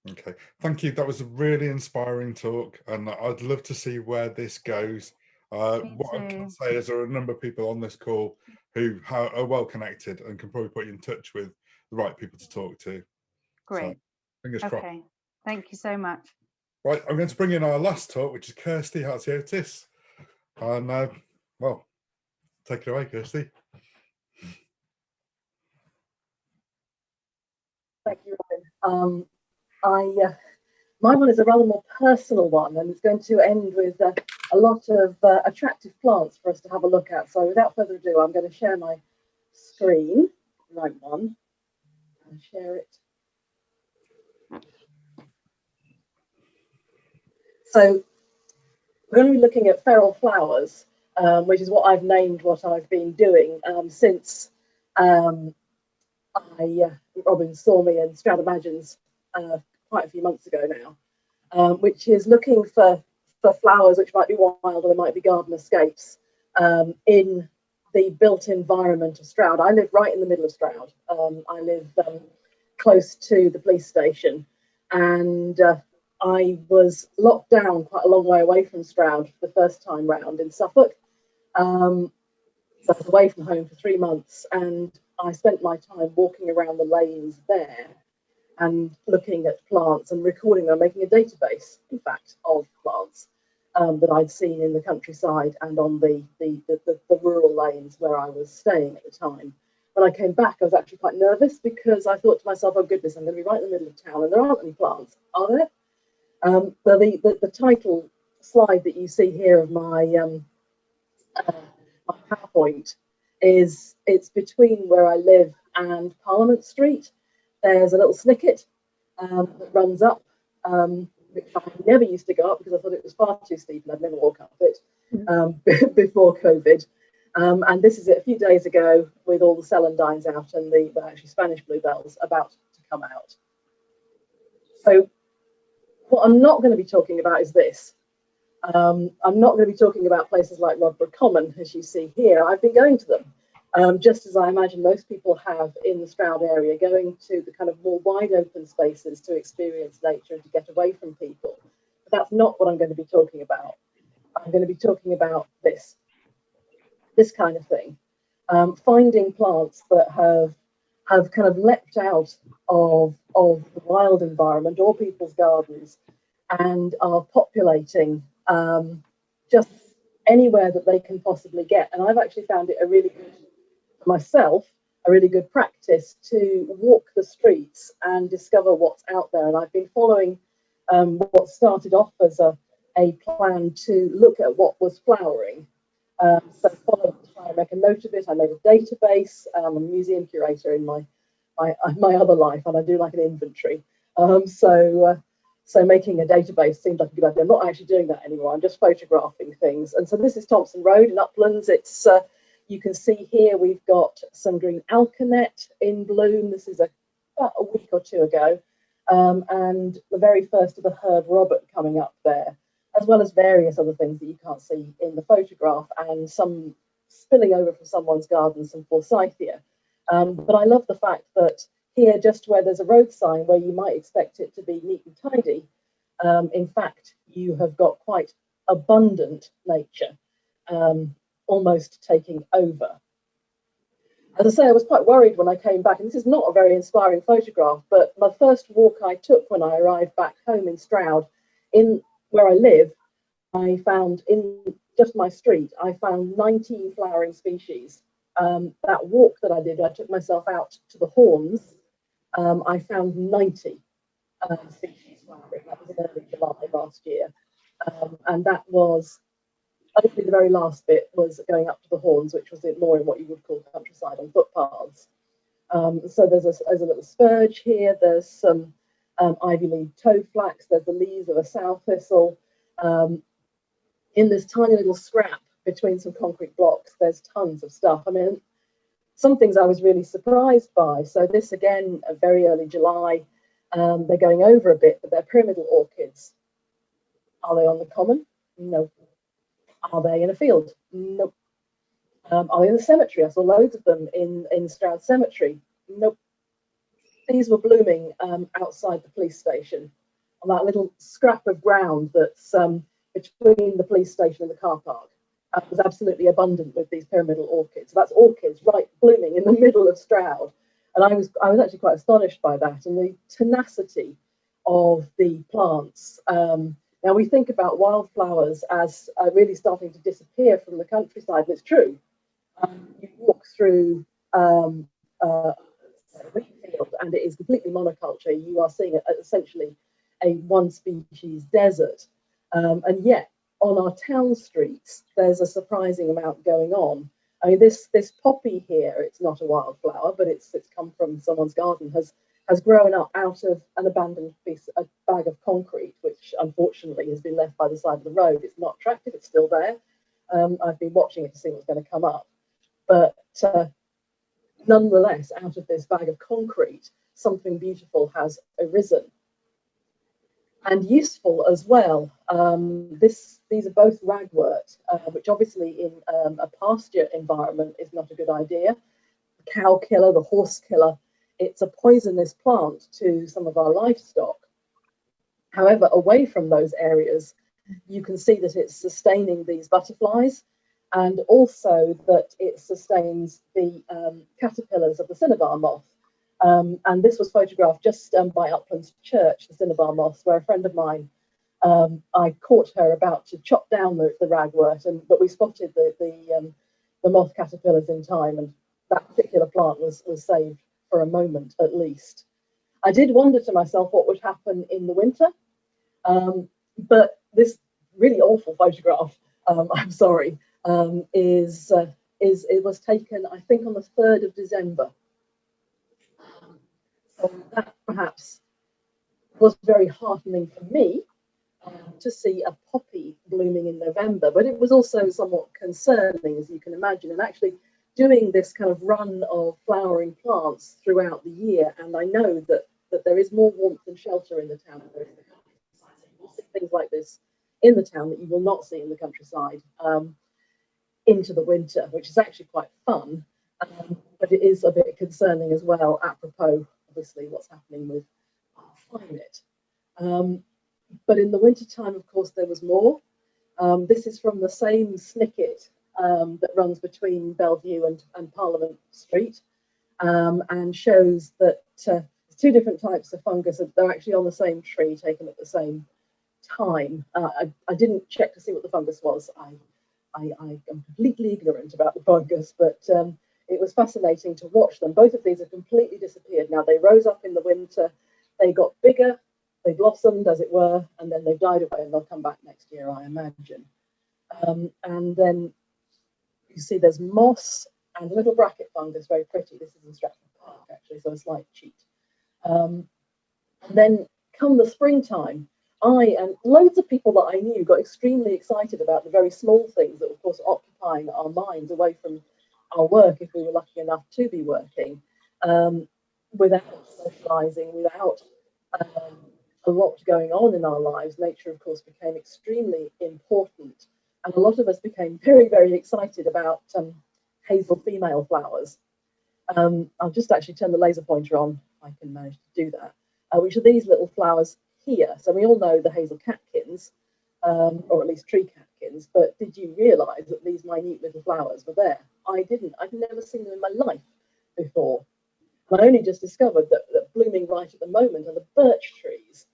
Okay, thank you. That was a really inspiring talk, and I'd love to see where this goes. What I can say is there are a number of people on this call who are well connected and can probably put you in touch with the right people to talk to. Great. So, fingers crossed. Okay, thank you so much. Right, I'm going to bring in our last talk, which is Kirsty Hartsiotis. And well, take it away, Kirsty. Thank you, Robin. My one is a rather more personal one, and it's going to end with a lot of attractive plants for us to have a look at. So without further ado, I'm going to share my screen, right one, and share it. So we're going to be looking at feral flowers, which is what I've named what I've been doing since Robin saw me in Stroud Imagines quite a few months ago now, which is looking for flowers which might be wild or they might be garden escapes in the built environment of Stroud. I live right in the middle of Stroud. I live close to the police station, and I was locked down quite a long way away from Stroud the first time round in Suffolk. So I was away from home for 3 months, and I spent my time walking around the lanes there and looking at plants and recording them, making a database, in fact, of plants that I'd seen in the countryside and on the rural lanes where I was staying at the time. When I came back, I was actually quite nervous because I thought to myself, oh goodness, I'm going to be right in the middle of town and there aren't any plants, are there? But the title slide that you see here of my my PowerPoint is, it's between where I live and Parliament Street. There's a little snicket that runs up, which I never used to go up because I thought it was far too steep and I'd never walk up it before COVID. And this is it a few days ago with all the celandines out and the actually Spanish bluebells about to come out. So what I'm not going to be talking about is this. I'm not going to be talking about places like Rodborough Common, as you see here. I've been going to them, just as I imagine most people have in the Stroud area, going to the kind of more wide open spaces to experience nature and to get away from people. But that's not what I'm going to be talking about. I'm going to be talking about this kind of thing. Finding plants that have kind of leapt out of the wild environment or people's gardens and are populating just anywhere that they can possibly get. And I've actually found it a really good, for myself, a really good practice to walk the streets and discover what's out there. And I've been following what started off as a plan to look at what was flowering. So followed to try and make a note of it. I made a database. I'm a museum curator in my other life, and I do like an inventory. So making a database seemed like a good idea. I'm not actually doing that anymore. I'm just photographing things. And so this is Thompson Road in Uplands. It's you can see here we've got some green alkanet in bloom. This is about a week or two ago, and the very first of the herb Robert coming up there, as well as various other things that you can't see in the photograph, and some spilling over from someone's garden, some forsythia. But I love the fact that here, just where there's a road sign where you might expect it to be neat and tidy, in fact, you have got quite abundant nature, almost taking over. As I say, I was quite worried when I came back, and this is not a very inspiring photograph, but my first walk I took when I arrived back home in Stroud, in where I live, I found in just my street, I found 19 flowering species. That walk that I did, I took myself out to the Horns, I found 90 species flowering. That was in early July last year. And that was, hopefully the very last bit was going up to the Horns, which was more in what you would call countryside on footpaths. So there's a little spurge here, there's some ivy-leaved toadflax, there's the leaves of a sow thistle. In this tiny little scrap between some concrete blocks, there's tons of stuff. I mean, some things I was really surprised by. So this again, very early July, they're going over a bit, but they're pyramidal orchids. Are they on the common? No. Are they in a field? Nope. Are they in the cemetery? I saw loads of them in Stroud Cemetery. Nope. These were blooming outside the police station on that little scrap of ground that's between the police station and the car park. It was absolutely abundant with these pyramidal orchids. So that's orchids right blooming in the middle of Stroud. And I was actually quite astonished by that and the tenacity of the plants. Now we think about wildflowers as really starting to disappear from the countryside, and it's true. You walk through Layfield and it is completely monoculture. You are seeing essentially a one species desert, and yet on our town streets there's a surprising amount going on. I mean, this poppy here, it's not a wildflower, but it's come from someone's garden, has grown up out of an abandoned a bag of concrete, which unfortunately has been left by the side of the road. It's not attractive, it's still there. I've been watching it to see what's going to come up, but nonetheless, out of this bag of concrete, something beautiful has arisen. And useful as well. These are both ragwort, which obviously in a pasture environment is not a good idea. The cow killer, the horse killer, it's a poisonous plant to some of our livestock. However, away from those areas, you can see that it's sustaining these butterflies, and also that it sustains the caterpillars of the cinnabar moth. And this was photographed just by Uplands Church, the cinnabar moths, where a friend of mine, I caught her about to chop down the ragwort, but we spotted the moth caterpillars in time, and that particular plant was saved for a moment at least. I did wonder to myself what would happen in the winter, but this really awful photograph, I'm sorry, it was taken, I think, on the 3rd of December. So that perhaps was very heartening for me to see a poppy blooming in November, but it was also somewhat concerning, as you can imagine, and actually doing this kind of run of flowering plants throughout the year. And I know that there is more warmth and shelter in the town than there is in the countryside. So you will see things like this in the town that you will not see in the countryside into the winter, which is actually quite fun, but it is a bit concerning as well, apropos obviously what's happening with our climate. But in the winter time, of course, there was more. This is from the same snicket that runs between Bellevue and Parliament Street, and shows that two different types of fungus, they're actually on the same tree, taken at the same time. I didn't check to see what the fungus was. I am completely ignorant about the fungus, but it was fascinating to watch them. Both of these have completely disappeared now. They rose up in the winter, they got bigger, they blossomed, as it were, and then they've died away, and they'll come back next year, I imagine. And then you see there's moss and a little bracket fungus, very pretty. This is in Stratford Park, actually, so a slight cheat. And then come the springtime, I and loads of people that I knew got extremely excited about the very small things that were, of course, occupying our minds away from our work, if we were lucky enough to be working, without socialising, without a lot going on in our lives. Nature, of course, became extremely important, and a lot of us became very, very excited about hazel female flowers. I'll just actually turn the laser pointer on, if I can manage to do that, which are these little flowers here. So we all know the hazel catkins, or at least tree catkins, but did you realise that these minute little flowers were there? I didn't. I'd never seen them in my life before. I only just discovered that blooming right at the moment are the birch trees,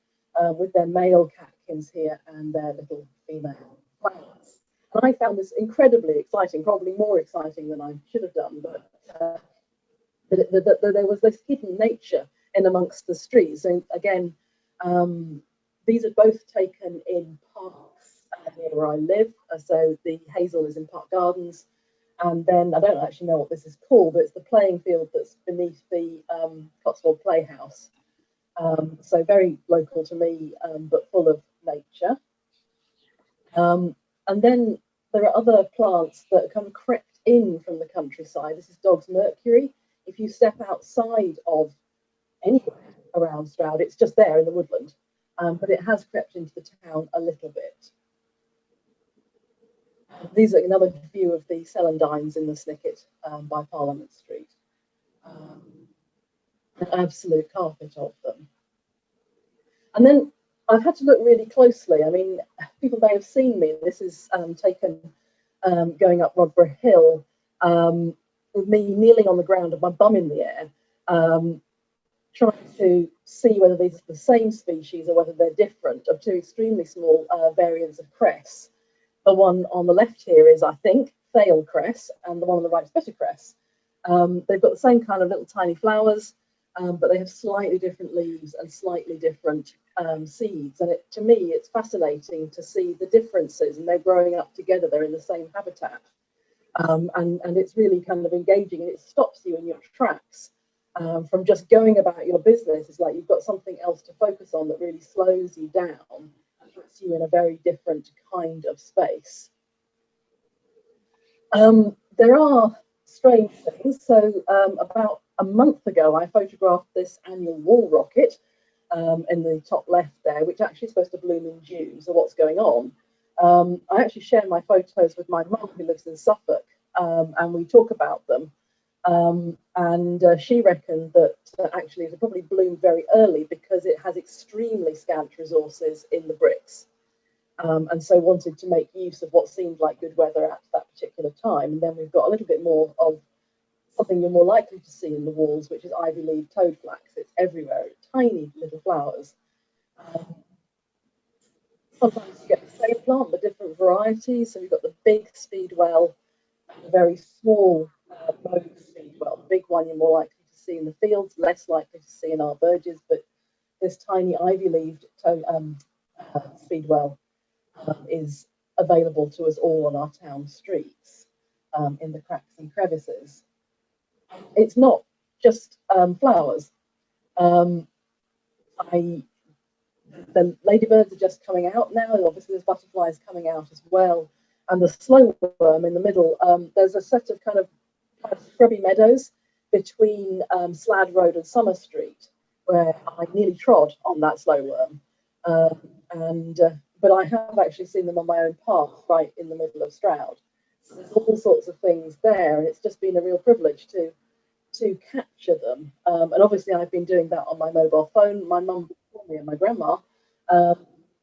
with their male catkins here and their little female flowers. And I found this incredibly exciting, probably more exciting than I should have done, but there was this hidden nature in amongst the trees. And again, these are both taken in parks near where I live. So the hazel is in Park Gardens, and then I don't actually know what this is called, but it's the playing field that's beneath the Cotswold Playhouse. So very local to me, but full of nature. And then there are other plants that kind of crept in from the countryside. This is Dog's Mercury. If you step outside of anywhere around Stroud, it's just there in the woodland, but it has crept into the town a little bit. These are another view of the celandines in the Snicket by Parliament Street. An absolute carpet of them. And then I've had to look really closely. I mean, people may have seen me. This is taken going up Rodborough Hill, with me kneeling on the ground with my bum in the air, trying to see whether these are the same species or whether they're different, of two extremely small variants of cress. The one on the left here is, I think, Thale cress, and the one on the right is bitter cress. They've got the same kind of little tiny flowers, but they have slightly different leaves and slightly different seeds. And to me, it's fascinating to see the differences, and they're growing up together. They're in the same habitat. And it's really kind of engaging, and it stops you in your tracks from just going about your business. It's like you've got something else to focus on that really slows you down and puts you in a very different kind of space. There are strange things. So about a month ago, I photographed this annual wall rocket in the top left there, which actually is supposed to bloom in June. So what's going on? I actually share my photos with my mum, who lives in Suffolk, and we talk about them. And she reckoned that actually it'll probably bloom very early because it has extremely scant resources in the bricks, and so wanted to make use of what seemed like good weather at that particular time. And then we've got a little bit more of something you're more likely to see in the walls, which is ivy-leaved toadflax. It's everywhere, it's tiny little flowers. Sometimes you get the same plant, but different varieties. So we've got the big speedwell, and the very small mauve speedwell. The big one you're more likely to see in the fields, less likely to see in our verges, but this tiny ivy-leaved speedwell is available to us all on our town streets, in the cracks and crevices. It's not just flowers. The ladybirds are just coming out now. Obviously, there's butterflies coming out as well. And the slow worm in the middle, there's a set of kind of scrubby meadows between Slad Road and Summer Street, where I nearly trod on that slow worm. But I have actually seen them on my own path right in the middle of Stroud. So there's all sorts of things there, and it's just been a real privilege to capture them. And obviously I've been doing that on my mobile phone. My mum before me and my grandma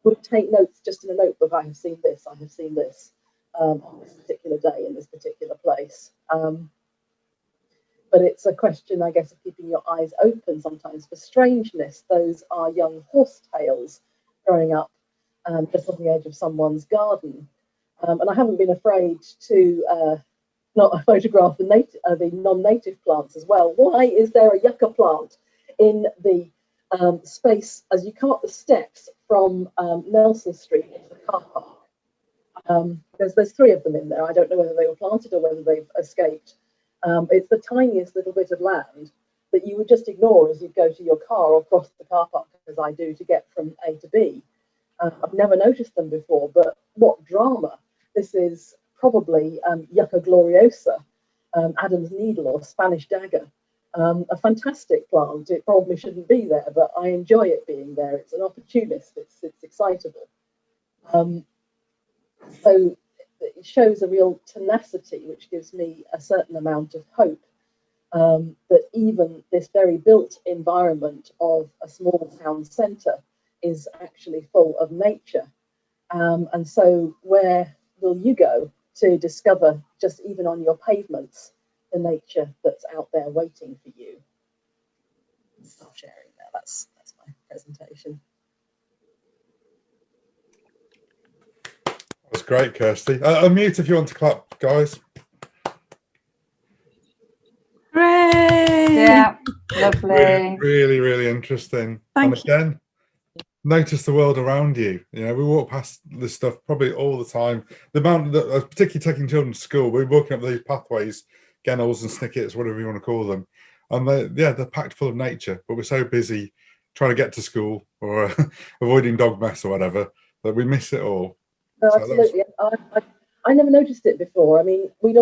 would take notes just in a notebook. I have seen this, I have seen this on this particular day in this particular place. But it's a question, I guess, of keeping your eyes open sometimes for strangeness. Those are young horsetails growing up just on the edge of someone's garden. And I haven't been afraid to not photograph the non-native plants as well. Why is there a yucca plant in the space as you come up the steps from Nelson Street into the car park? There's 3 of them in there. I don't know whether they were planted or whether they've escaped. It's the tiniest little bit of land that you would just ignore as you go to your car or cross the car park, as I do, to get from A to B. I've never noticed them before, but what drama. This is probably Yucca gloriosa, Adam's needle or Spanish dagger. A fantastic plant. It probably shouldn't be there, but I enjoy it being there. It's an opportunist. It's excitable. So it shows a real tenacity, which gives me a certain amount of hope that even this very built environment of a small town centre is actually full of nature. And so where will you go to discover, just even on your pavements, the nature that's out there waiting for you? Stop sharing now. That's my presentation. That's great, Kirsty. Unmute if you want to clap, guys. Hooray! Yeah, lovely. Really, really interesting. Thank and again, notice the world around you. You know, we walk past this stuff probably all the time. The amount that, particularly taking children to school, we're walking up these pathways, Gennells and Snickets, whatever you want to call them, and they're packed full of nature. But we're so busy trying to get to school or avoiding dog mess or whatever that we miss it all. No, So absolutely. I never noticed it before. I mean, we'd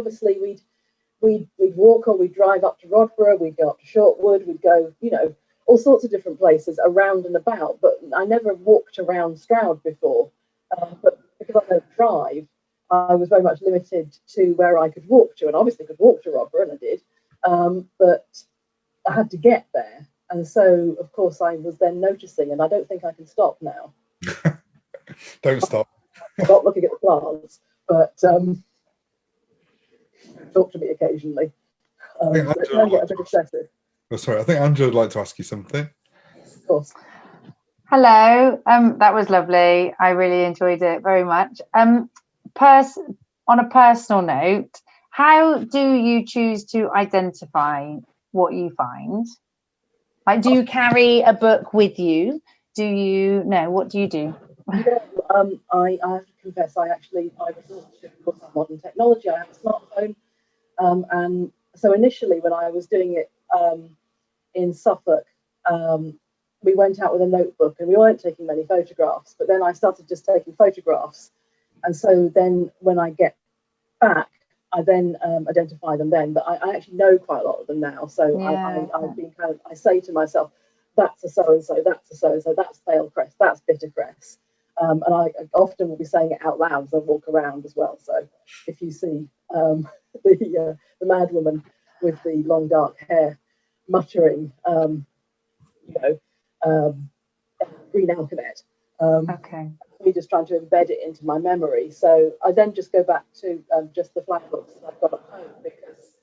walk or we'd drive up to Rodborough, we'd go up to Shortwood, we'd go, you know, all sorts of different places around and about. But I never walked around Stroud before. But because I don't drive, I was very much limited to where I could walk to, and obviously could walk to Rodborough, and I did. But I had to get there, and so of course I was then noticing, and I don't think I can stop now. Don't stop. I'm not looking at the plants, but talk to me occasionally. It can get a bit excessive. Oh, sorry, I think Andrew would like to ask you something. Of course. Hello, that was lovely. I really enjoyed it very much. On a personal note, how do you choose to identify what you find? Like, do you carry a book with you? What do you do? Yeah, I have to confess, I resort to modern technology. I have a smartphone, and so initially when I was doing it in Suffolk, we went out with a notebook and we weren't taking many photographs, but then I started just taking photographs, and so then when I get back, I then identify them then, but I actually know quite a lot of them now, so yeah. I've been I say to myself, that's a so-and-so, that's a so-and-so, that's pale cress, that's bitter cress. And I often will be saying it out loud as I walk around as well. So if you see the mad woman with the long dark hair muttering, green alkanet, okay, me just trying to embed it into my memory. So I then just go back to just the flat books that I've got at home, because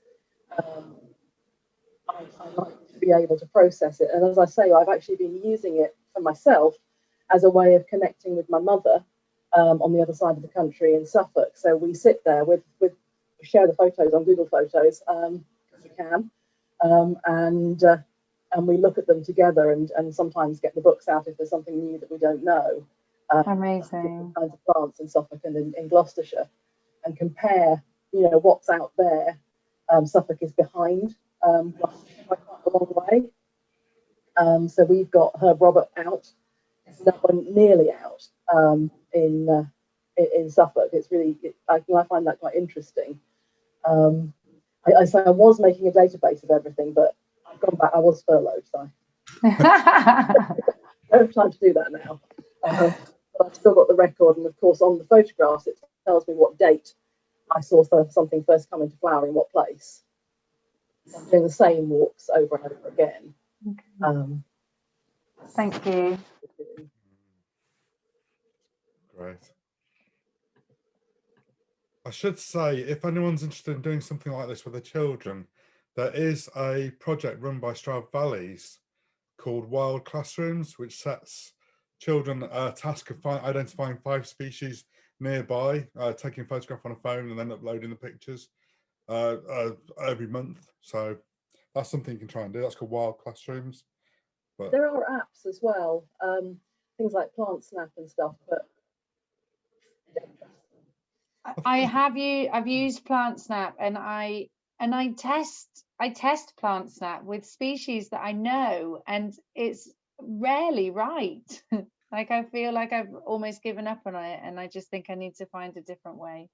I like to be able to process it. And as I say, I've actually been using it for myself as a way of connecting with my mother on the other side of the country in Suffolk. So we sit there we share the photos on Google Photos because we can, and we look at them together and sometimes get the books out if there's something new that we don't know. Amazing. Kinds of plants in Suffolk and in Gloucestershire, and compare, what's out there. Suffolk is behind Gloucestershire by quite a long way. So we've got Herb Robert out. It's not nearly out in Suffolk. It's really, I find that quite interesting. I say I was making a database of everything, but I've gone back. I was furloughed, so I don't have time to do that now. But I've still got the record, and of course on the photographs it tells me what date I saw something first come into flower in what place. So I'm doing the same walks over and over again. Okay. Thank you. Great. I should say, if anyone's interested in doing something like this with their children, there is a project run by Stroud Valleys called Wild Classrooms, which sets children a task of identifying 5 species nearby, taking a photograph on a phone and then uploading the pictures every month. So that's something you can try and do. That's called Wild Classrooms. But there are apps as well, things like PlantSnap and stuff, but I've used PlantSnap, and I test PlantSnap with species that I know, and it's rarely right. Like, I feel like I've almost given up on it, and I just think I need to find a different way.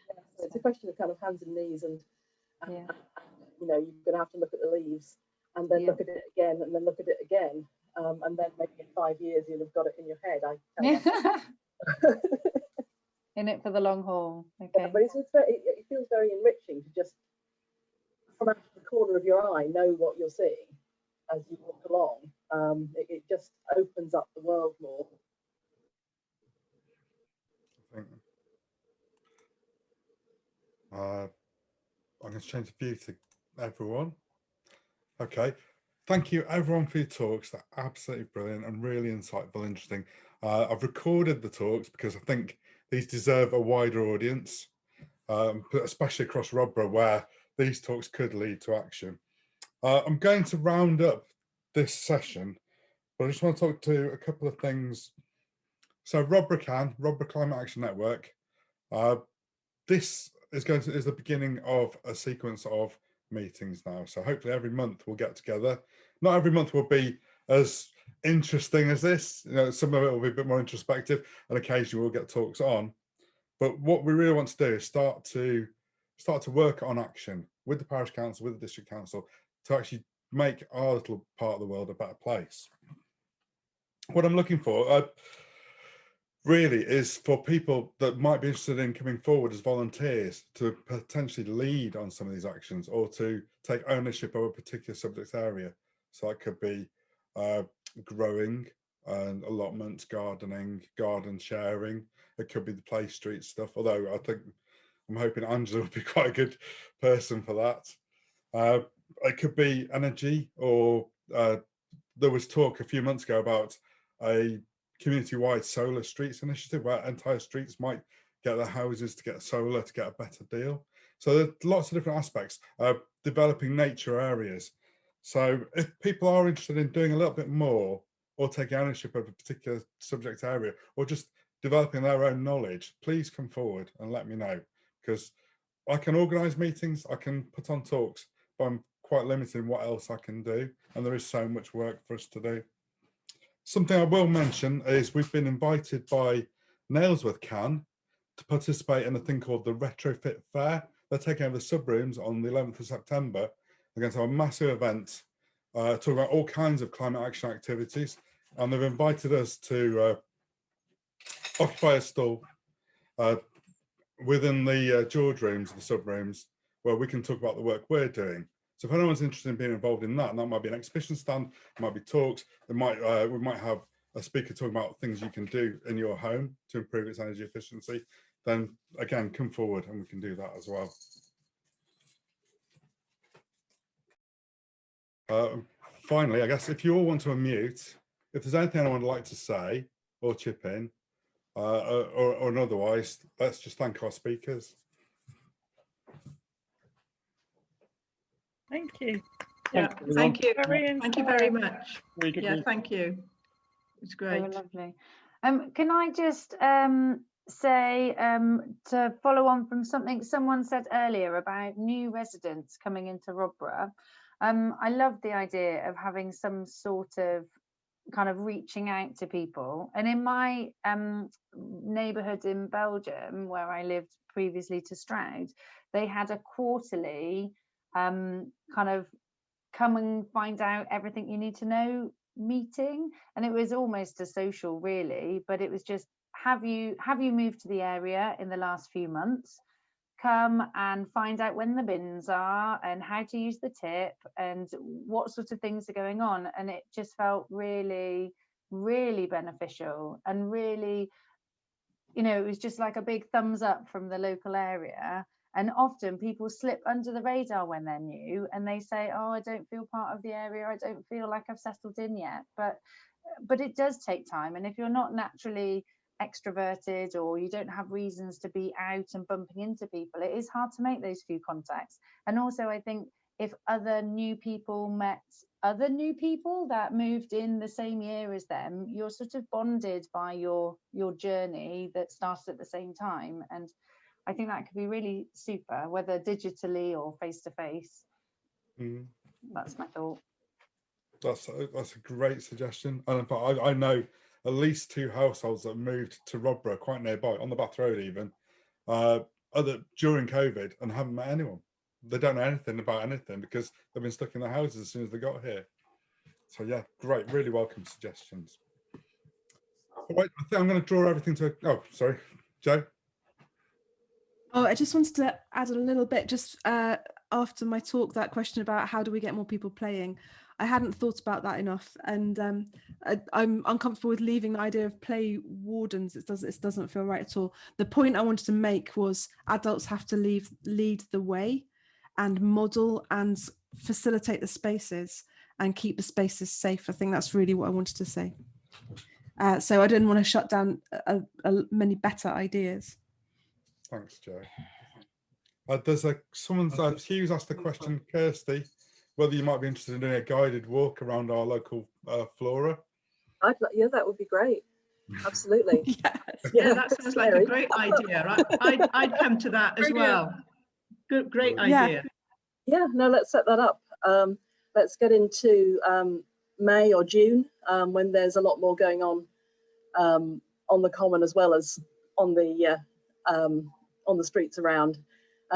Yeah, so it's a question of kind of hands and knees, and you know, you're going to have to look at the leaves and then look at it again and then look at it again, and then maybe in 5 years you'll have got it in your head. In it for the long haul. Okay. Yeah, but it feels very enriching to just, from out the corner of your eye, know what you're seeing as you walk along. It just opens up the world more. I'm going to change the view to everyone. Okay. Thank you everyone for your talks. They're absolutely brilliant and really insightful, interesting. I've recorded the talks because I think these deserve a wider audience, especially across Rodborough, where these talks could lead to action. I'm going to round up this session, but I just want to talk to a couple of things. So Rodborough CAN, Rodborough Climate Action Network, this is the beginning of a sequence of meetings now. So hopefully every month we'll get together. Not every month will be as interesting as this. You know, some of it will be a bit more introspective, and occasionally we'll get talks on. But what we really want to do is start to work on action with the parish council, with the district council, to actually make our little part of the world a better place. What I'm looking for really is for people that might be interested in coming forward as volunteers to potentially lead on some of these actions, or to take ownership of a particular subject area. So that could be growing and allotments, gardening, garden sharing. It could be the play street stuff, although I'm hoping Angela would be quite a good person for that. It could be energy, or there was talk a few months ago about a community-wide solar streets initiative where entire streets might get their houses to get solar to get a better deal. So there's lots of different aspects. Developing nature areas. So if people are interested in doing a little bit more, or taking ownership of a particular subject area, or just developing their own knowledge, please come forward and let me know, because I can organise meetings, I can put on talks, but I'm quite limited in what else I can do, and there is so much work for us to do. Something I will mention is we've been invited by Nailsworth CAN to participate in a thing called the Retrofit Fair. They're taking over the subrooms on the 11th of September. They're going to have a massive event talking about all kinds of climate action activities, and they've invited us to occupy a stall within the George rooms, the subrooms, where we can talk about the work we're doing. So if anyone's interested in being involved in that, and that might be an exhibition stand, it might be talks, we might have a speaker talking about things you can do in your home to improve its energy efficiency, then again, come forward and we can do that as well. Finally, I guess if you all want to unmute, if there's anything anyone would like to say or chip in, or otherwise, let's just thank our speakers. Thank you. Yeah, thank you. Thank you very much. Yeah, thank you. It's great. Very lovely. Can I just say, to follow on from something someone said earlier about new residents coming into Rodborough, I love the idea of having some sort of kind of reaching out to people. And in my neighbourhood in Belgium, where I lived previously to Stroud, they had a quarterly kind of come and find out everything you need to know meeting, and it was almost a social really, but it was just, have you moved to the area in the last few months? Come and find out when the bins are and how to use the tip and what sort of things are going on. And it just felt really, really beneficial, and really, you know, it was just like a big thumbs up from the local area. And often people slip under the radar when they're new and they say, oh, I don't feel part of the area, I don't feel like I've settled in yet. But but it does take time. And if you're not naturally extroverted, or you don't have reasons to be out and bumping into people, it is hard to make those few contacts. And also, I think if other new people met other new people that moved in the same year as them, you're sort of bonded by your journey that started at the same time. And I think that could be really super, whether digitally or face to face. That's my thought. That's a great suggestion. And in fact, I know at least 2 households that moved to Rodborough, quite nearby, on the Bath Road even, during COVID, and haven't met anyone. They don't know anything about anything because they've been stuck in their houses as soon as they got here. So yeah, great, really welcome suggestions. All right, I think I'm going to draw everything to. Oh, sorry, Joe. Oh, I just wanted to add a little bit just after my talk, that question about how do we get more people playing. I hadn't thought about that enough, and I'm uncomfortable with leaving the idea of play wardens. It doesn't feel right at all. The point I wanted to make was adults have to lead the way and model and facilitate the spaces and keep the spaces safe. I think that's really what I wanted to say. So I didn't want to shut down many better ideas. Thanks, Joe. There's Hughes asked the question, Kirsty, whether you might be interested in doing a guided walk around our local flora. Yeah, that would be great. Absolutely. Yes. Yeah, that sounds like a great idea. I'd come to that as well. Good, great idea. Yeah, no, let's set that up. Let's get into May or June when there's a lot more going on the common as well as on the streets around.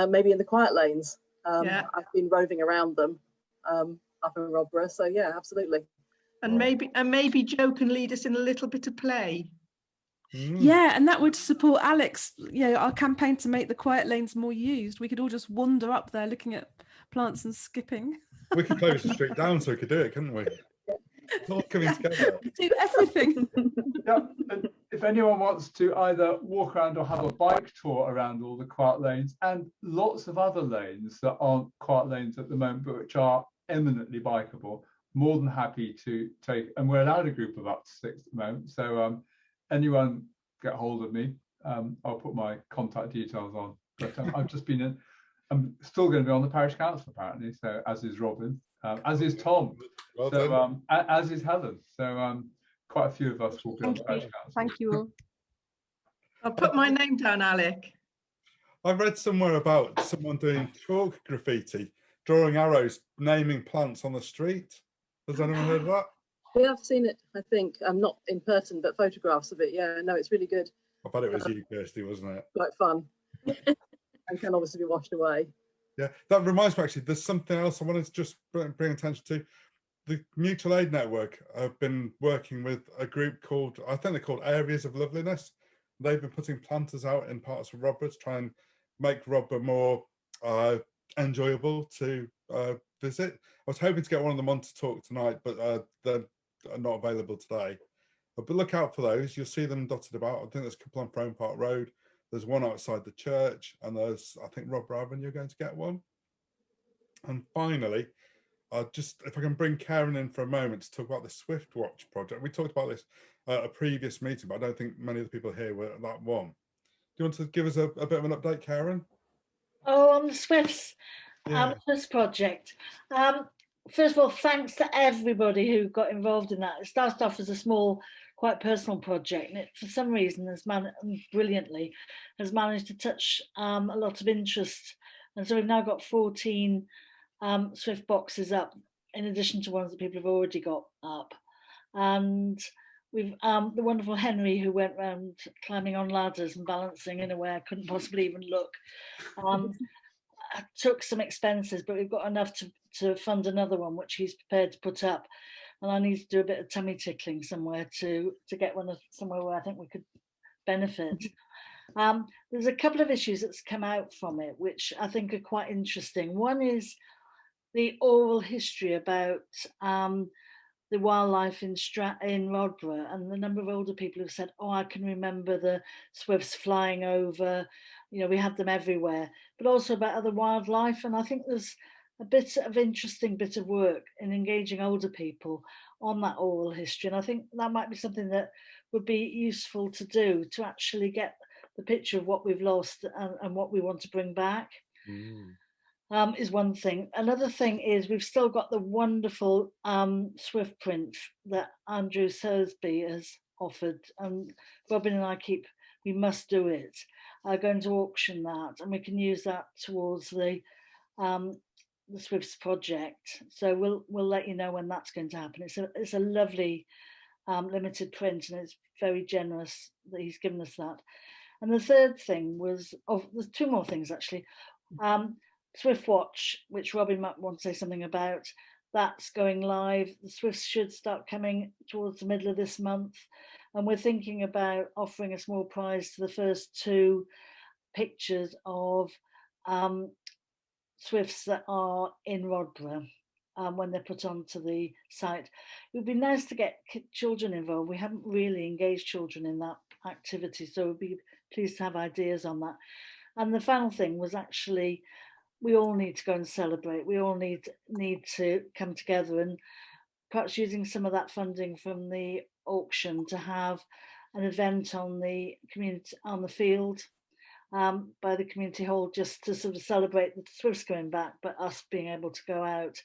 Maybe in the quiet lanes. I've been roving around them up in Rodborough, so yeah, absolutely. And maybe Joe can lead us in a little bit of play. Yeah, and that would support Alex, our campaign to make the quiet lanes more used. We could all just wander up there looking at plants and skipping. We could close the street down so we could do it, couldn't we? It's all coming together. Do everything. Yeah, and if anyone wants to either walk around or have a bike tour around all the quiet lanes and lots of other lanes that aren't quiet lanes at the moment, but which are eminently bikeable, more than happy to take, and we're allowed a group of up to 6 at the moment. So anyone get hold of me. I'll put my contact details on. But I've just been in, I'm still going to be on the parish council apparently, so as is Robin, as is Tom, well so as is Helen. So quite a few of us will be on the parish council. Thank you all. I'll put my name down, Alec. I read somewhere about someone doing chalk graffiti, drawing arrows, naming plants on the street. Has anyone heard of that? Yeah, I've seen it, I think. Not in person, but photographs of it. Yeah, no, it's really good. I bet it was you, Kirsty, wasn't it? Quite fun. And can obviously be washed away. Yeah, that reminds me actually, there's something else I wanted to just bring attention to. The Mutual Aid Network have been working with a group called, I think they're called Areas of Loveliness. They've been putting planters out in parts of Rodborough to try and make Rodborough more enjoyable to visit. I was hoping to get one of them on to talk tonight, but they're not available today. But look out for those. You'll see them dotted about. I think there's a couple on Frome Park Road. There's one outside the church, and there's, I think, Rodborough Avenue, you're going to get one. And finally, just if I can bring Karen in for a moment to talk about the Swift Watch project. We talked about this at a previous meeting, but I don't think many of the people here were at that one. Do you want to give us a bit of an update, Karen? Oh, on the Swifts project. First of all, thanks to everybody who got involved in that. It started off as a small, quite personal project, and it, for some reason, has brilliantly has managed to touch a lot of interest. And so we've now got 14 Swift boxes up, in addition to ones that people have already got up. And we've the wonderful Henry, who went around climbing on ladders and balancing in a way I couldn't possibly even look. Took some expenses, but we've got enough to fund another one, which he's prepared to put up. And I need to do a bit of tummy tickling somewhere to get one somewhere where I think we could benefit. There's a couple of issues that's come out from it, which I think are quite interesting. One is the oral history about the wildlife in Rodborough, and the number of older people who've said, oh, I can remember the swifts flying over, we have them everywhere, but also about other wildlife. And I think there's a bit of interesting bit of work in engaging older people on that oral history. And I think that might be something that would be useful to do, to actually get the picture of what we've lost and what we want to bring back. Is one thing. Another thing is we've still got the wonderful Swift print that Andrew Thursby has offered, and Robin and I we must do it. Going to auction that, and we can use that towards the Swifts project. So we'll let you know when that's going to happen. It's a lovely limited print, and it's very generous that he's given us that. And the third thing was, there's two more things actually. Swift Watch, which Robin might want to say something about, that's going live. The Swifts should start coming towards the middle of this month. And we're thinking about offering a small prize to the first 2 pictures of Swifts that are in Rodborough when they're put onto the site. It would be nice to get children involved. We haven't really engaged children in that activity, so we'd be pleased to have ideas on that. And the final thing was actually, we all need to go and celebrate. We all need to come together, and perhaps using some of that funding from the auction to have an event on the community, on the field by the community hall, just to sort of celebrate the Swifts going back, but us being able to go out.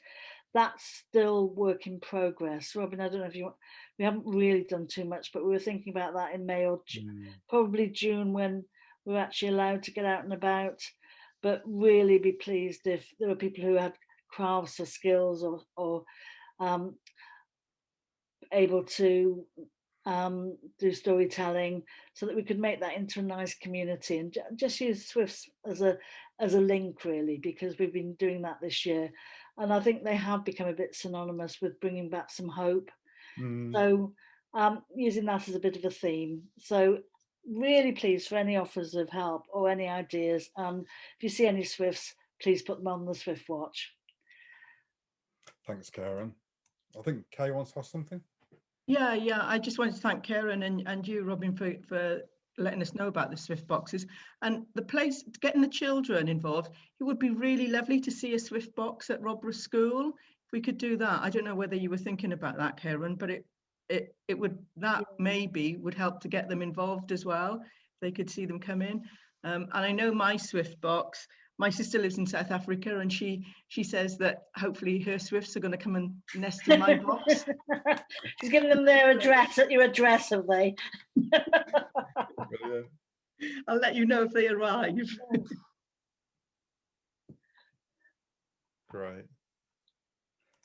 That's still work in progress. Robin, I don't know if you want, we haven't really done too much, but we were thinking about that in May or probably June, when we're actually allowed to get out and about. But really be pleased if there are people who have crafts or skills or able to do storytelling, so that we could make that into a nice community, and just use Swifts as a link, really, because we've been doing that this year, and I think they have become a bit synonymous with bringing back some hope. So using that as a bit of a theme. So really pleased for any offers of help or any ideas. If you see any Swifts, please put them on the Swift Watch. Thanks, Karen. I think Kay wants to ask something. Yeah, I just wanted to thank Karen and you, Robin, for letting us know about the Swift boxes and the place, getting the children involved. It would be really lovely to see a Swift box at Rodborough School. If we could do that. I don't know whether you were thinking about that, Karen, but it would, that maybe would help to get them involved as well. They could see them come in. And I know my Swift box, my sister lives in South Africa, and she says that hopefully her Swifts are going to come and nest in my box. She's giving them their address, your address, have they? I'll let you know if they arrive. Great.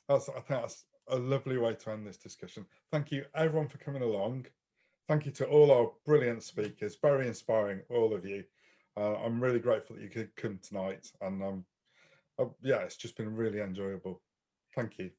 I think that's a lovely way to end this discussion. Thank you everyone for coming along. Thank you to all our brilliant speakers, very inspiring, all of you. I'm really grateful that you could come tonight, and yeah, it's just been really enjoyable. Thank you.